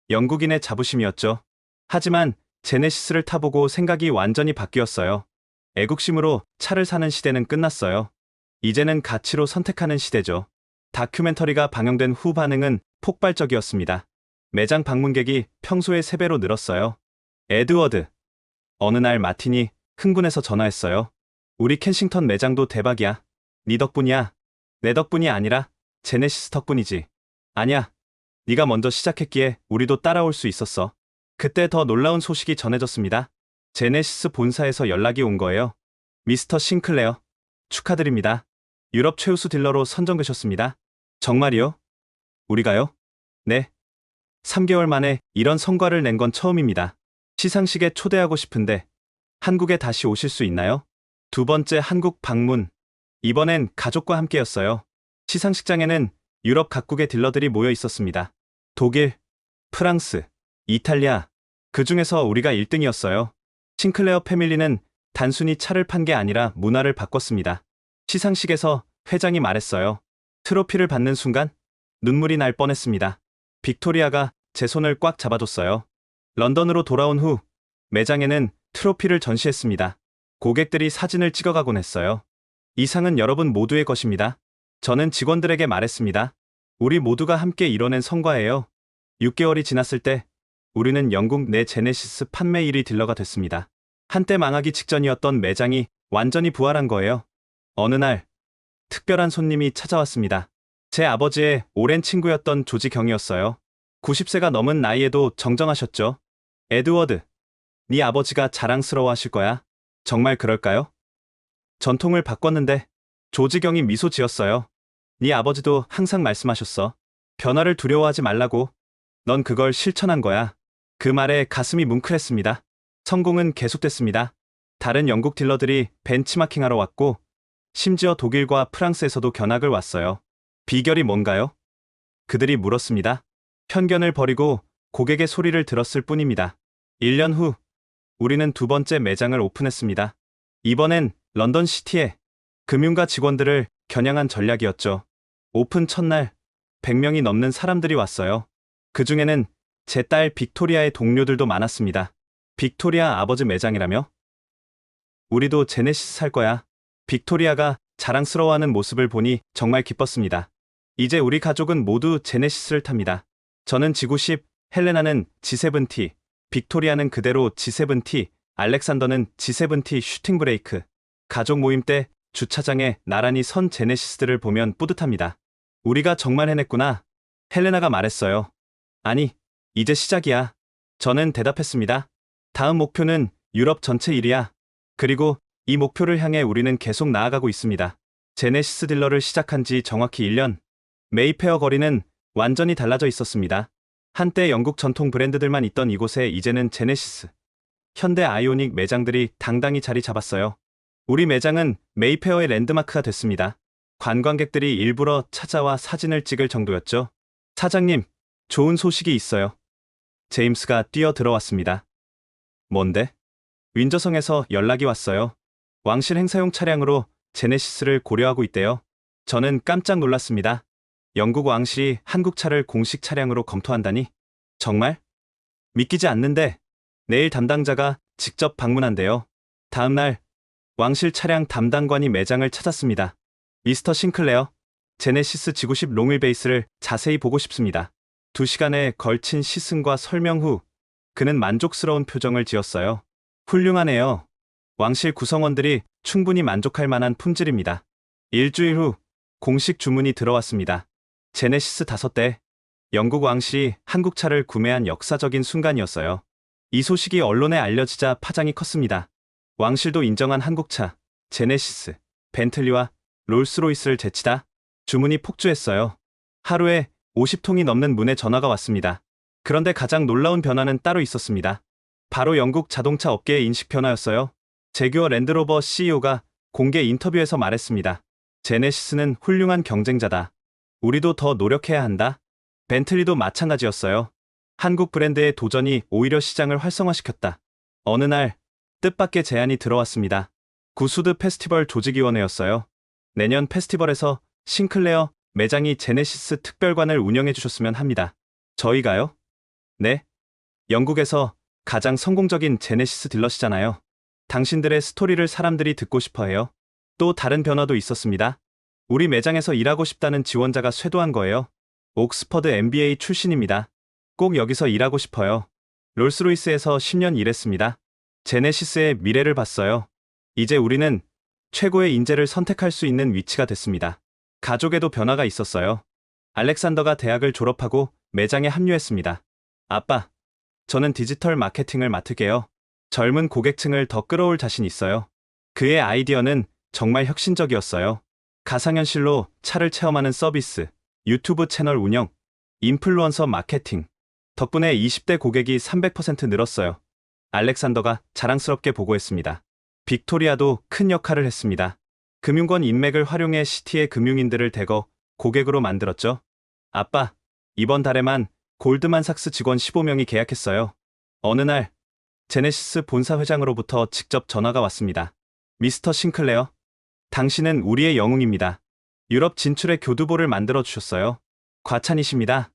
영국인의 자부심이었죠. 하지만 제네시스를 타보고 생각이 완전히 바뀌었어요. 애국심으로 차를 사는 시대는 끝났어요. 이제는 가치로 선택하는 시대죠. 다큐멘터리가 방영된 후 반응은 폭발적이었습니다. 매장 방문객이 평소의 3배로 늘었어요. 에드워드. 어느 날 마틴이 흥분해서 전화했어요. 우리 켄싱턴 매장도 대박이야. 네 덕분이야. 내 덕분이 아니라 제네시스 덕분이지. 아니야. 네가 먼저 시작했기에 우리도 따라올 수 있었어. 그때 더 놀라운 소식이 전해졌습니다. 제네시스 본사에서 연락이 온 거예요. 미스터 싱클레어, 축하드립니다. 유럽 최우수 딜러로 선정되셨습니다. 정말이요? 우리가요? 네. 3개월 만에 이런 성과를 낸 건 처음입니다. 시상식에 초대하고 싶은데 한국에 다시 오실 수 있나요? 2번째 한국 방문. 이번엔 가족과 함께였어요. 시상식장에는 유럽 각국의 딜러들이 모여 있었습니다. 독일, 프랑스, 이탈리아. 그 중에서 우리가 1등이었어요. 싱클레어 패밀리는 단순히 차를 판 게 아니라 문화를 바꿨습니다. 시상식에서 회장이 말했어요. 트로피를 받는 순간 눈물이 날 뻔했습니다. 빅토리아가 제 손을 꽉 잡아줬어요. 런던으로 돌아온 후 매장에는 트로피를 전시했습니다. 고객들이 사진을 찍어가곤 했어요. 이 상은 여러분 모두의 것입니다. 저는 직원들에게 말했습니다. 우리 모두가 함께 이뤄낸 성과예요. 6개월이 지났을 때 우리는 영국 내 제네시스 판매 1위 딜러가 됐습니다. 한때 망하기 직전이었던 매장이 완전히 부활한 거예요. 어느 날 특별한 손님이 찾아왔습니다. 제 아버지의 오랜 친구였던 조지 경이었어요. 90세가 넘은 나이에도 정정하셨죠. 에드워드, 네 아버지가 자랑스러워하실 거야. 정말 그럴까요? 전통을 바꿨는데. 조지 경이 미소 지었어요. 네 아버지도 항상 말씀하셨어. 변화를 두려워하지 말라고. 넌 그걸 실천한 거야. 그 말에 가슴이 뭉클했습니다. 성공은 계속됐습니다. 다른 영국 딜러들이 벤치마킹하러 왔고 심지어 독일과 프랑스에서도 견학을 왔어요. 비결이 뭔가요? 그들이 물었습니다. 편견을 버리고 고객의 소리를 들었을 뿐입니다. 1년 후 우리는 2번째 매장을 오픈했습니다. 이번엔 런던 시티에 금융가 직원들을 겨냥한 전략이었죠. 오픈 첫날 100명이 넘는 사람들이 왔어요. 그 중에는 제 딸 빅토리아의 동료들도 많았습니다. 빅토리아 아버지 매장이라며? 우리도 제네시스 살 거야. 빅토리아가 자랑스러워하는 모습을 보니 정말 기뻤습니다. 이제 우리 가족은 모두 제네시스를 탑니다. 저는 지구10, 헬레나는 G7T, 빅토리아는 그대로 G7T, 알렉산더는 G7T 슈팅 브레이크. 가족 모임 때 주차장에 나란히 선 제네시스들을 보면 뿌듯합니다. 우리가 정말 해냈구나. 헬레나가 말했어요. 아니, 이제 시작이야. 저는 대답했습니다. 다음 목표는 유럽 전체 1위야. 그리고 이 목표를 향해 우리는 계속 나아가고 있습니다. 제네시스 딜러를 시작한 지 정확히 1년. 메이페어 거리는 완전히 달라져 있었습니다. 한때 영국 전통 브랜드들만 있던 이곳에 이제는 제네시스, 현대 아이오닉 매장들이 당당히 자리 잡았어요. 우리 매장은 메이페어의 랜드마크가 됐습니다. 관광객들이 일부러 찾아와 사진을 찍을 정도였죠. 사장님, 좋은 소식이 있어요. 제임스가 뛰어 들어왔습니다. 뭔데? 윈저성에서 연락이 왔어요. 왕실 행사용 차량으로 제네시스를 고려하고 있대요. 저는 깜짝 놀랐습니다. 영국 왕실이 한국 차를 공식 차량으로 검토한다니? 정말? 믿기지 않는데 내일 담당자가 직접 방문한대요. 다음 날 왕실 차량 담당관이 매장을 찾았습니다. 미스터 싱클레어, 제네시스 지구10 롱휠 베이스를 자세히 보고 싶습니다. 2시간에 걸친 시승과 설명 후 그는 만족스러운 표정을 지었어요. 훌륭하네요. 왕실 구성원들이 충분히 만족할 만한 품질입니다. 일주일 후 공식 주문이 들어왔습니다. 제네시스 5대. 영국 왕실이 한국 차를 구매한 역사적인 순간이었어요. 이 소식이 언론에 알려지자 파장이 컸습니다. 왕실도 인정한 한국차, 제네시스, 벤틀리와 롤스로이스를 제치다. 주문이 폭주했어요. 하루에 50통이 넘는 문의 전화가 왔습니다. 그런데 가장 놀라운 변화는 따로 있었습니다. 바로 영국 자동차 업계의 인식 변화였어요. 제규어 랜드로버 CEO가 공개 인터뷰에서 말했습니다. 제네시스는 훌륭한 경쟁자다. 우리도 더 노력해야 한다. 벤틀리도 마찬가지였어요. 한국 브랜드의 도전이 오히려 시장을 활성화시켰다. 어느 날 뜻밖의 제안이 들어왔습니다. 구수드 페스티벌 조직위원회였어요. 내년 페스티벌에서 싱클레어 매장이 제네시스 특별관을 운영해 주셨으면 합니다. 저희가요? 네. 영국에서 가장 성공적인 제네시스 딜러시잖아요. 당신들의 스토리를 사람들이 듣고 싶어 해요. 또 다른 변화도 있었습니다. 우리 매장에서 일하고 싶다는 지원자가 쇄도한 거예요. 옥스퍼드 MBA 출신입니다. 꼭 여기서 일하고 싶어요. 롤스로이스에서 10년 일했습니다. 제네시스의 미래를 봤어요. 이제 우리는 최고의 인재를 선택할 수 있는 위치가 됐습니다. 가족에도 변화가 있었어요. 알렉산더가 대학을 졸업하고 매장에 합류했습니다. 아빠, 저는 디지털 마케팅을 맡을게요. 젊은 고객층을 더 끌어올 자신 있어요. 그의 아이디어는 정말 혁신적이었어요. 가상현실로 차를 체험하는 서비스, 유튜브 채널 운영, 인플루언서 마케팅. 덕분에 20대 고객이 300% 늘었어요. 알렉산더가 자랑스럽게 보고했습니다. 빅토리아도 큰 역할을 했습니다. 금융권 인맥을 활용해 시티의 금융인들을 대거 고객으로 만들었죠. 아빠, 이번 달에만 골드만삭스 직원 15명이 계약했어요. 어느 날 제네시스 본사 회장으로부터 직접 전화가 왔습니다. 미스터 싱클레어, 당신은 우리의 영웅입니다. 유럽 진출의 교두보를 만들어 주셨어요. 과찬이십니다.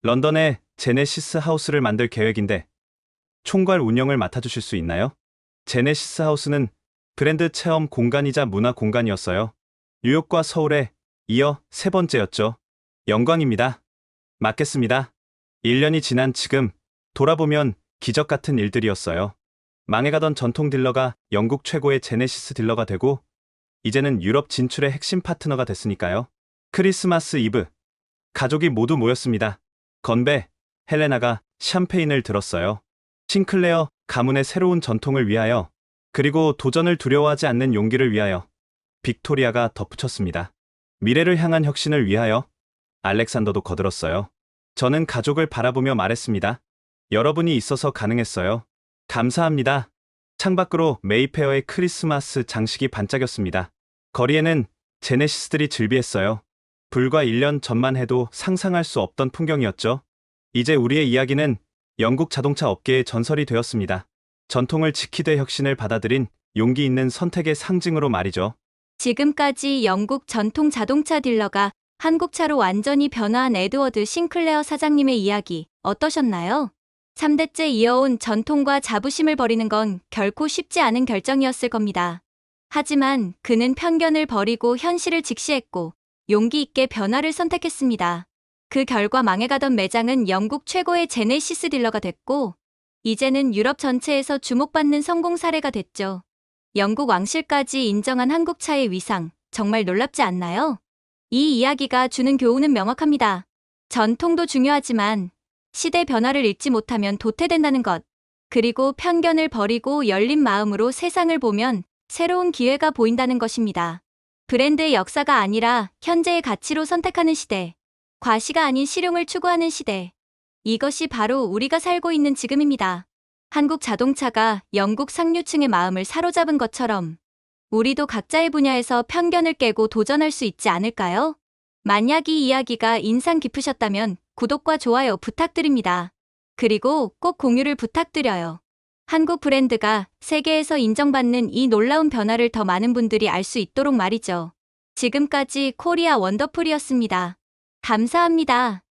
런던에 제네시스 하우스를 만들 계획인데 총괄 운영을 맡아주실 수 있나요? 제네시스 하우스는 브랜드 체험 공간이자 문화 공간이었어요. 뉴욕과 서울에 이어 세 번째였죠. 영광입니다. 맡겠습니다. 1년이 지난 지금 돌아보면 기적 같은 일들이었어요. 망해가던 전통 딜러가 영국 최고의 제네시스 딜러가 되고 이제는 유럽 진출의 핵심 파트너가 됐으니까요. 크리스마스 이브, 가족이 모두 모였습니다. 건배, 헬레나가 샴페인을 들었어요. 싱클레어 가문의 새로운 전통을 위하여, 그리고 도전을 두려워하지 않는 용기를 위하여. 빅토리아가 덧붙였습니다. 미래를 향한 혁신을 위하여. 알렉산더도 거들었어요. 저는 가족을 바라보며 말했습니다. 여러분이 있어서 가능했어요. 감사합니다. 창밖으로 메이페어의 크리스마스 장식이 반짝였습니다. 거리에는 제네시스들이 즐비했어요. 불과 1년 전만 해도 상상할 수 없던 풍경이었죠. 이제 우리의 이야기는 영국 자동차 업계의 전설이 되었습니다. 전통을 지키되 혁신을 받아들인 용기 있는 선택의 상징으로 말이죠. 지금까지 영국 전통 자동차 딜러가 한국차로 완전히 변화한 에드워드 싱클레어 사장님의 이야기 어떠셨나요? 3대째 이어온 전통과 자부심을 버리는 건 결코 쉽지 않은 결정이었을 겁니다. 하지만 그는 편견을 버리고 현실을 직시했고 용기 있게 변화를 선택했습니다. 그 결과 망해가던 매장은 영국 최고의 제네시스 딜러가 됐고 이제는 유럽 전체에서 주목받는 성공 사례가 됐죠. 영국 왕실까지 인정한 한국차의 위상, 정말 놀랍지 않나요? 이 이야기가 주는 교훈은 명확합니다. 전통도 중요하지만 시대 변화를 읽지 못하면 도태된다는 것. 그리고 편견을 버리고 열린 마음으로 세상을 보면 새로운 기회가 보인다는 것입니다. 브랜드의 역사가 아니라 현재의 가치로 선택하는 시대. 과시가 아닌 실용을 추구하는 시대. 이것이 바로 우리가 살고 있는 지금입니다. 한국 자동차가 영국 상류층의 마음을 사로잡은 것처럼 우리도 각자의 분야에서 편견을 깨고 도전할 수 있지 않을까요? 만약 이 이야기가 인상 깊으셨다면 구독과 좋아요 부탁드립니다. 그리고 꼭 공유를 부탁드려요. 한국 브랜드가 세계에서 인정받는 이 놀라운 변화를 더 많은 분들이 알 수 있도록 말이죠. 지금까지 코리아 원더풀이었습니다. 감사합니다.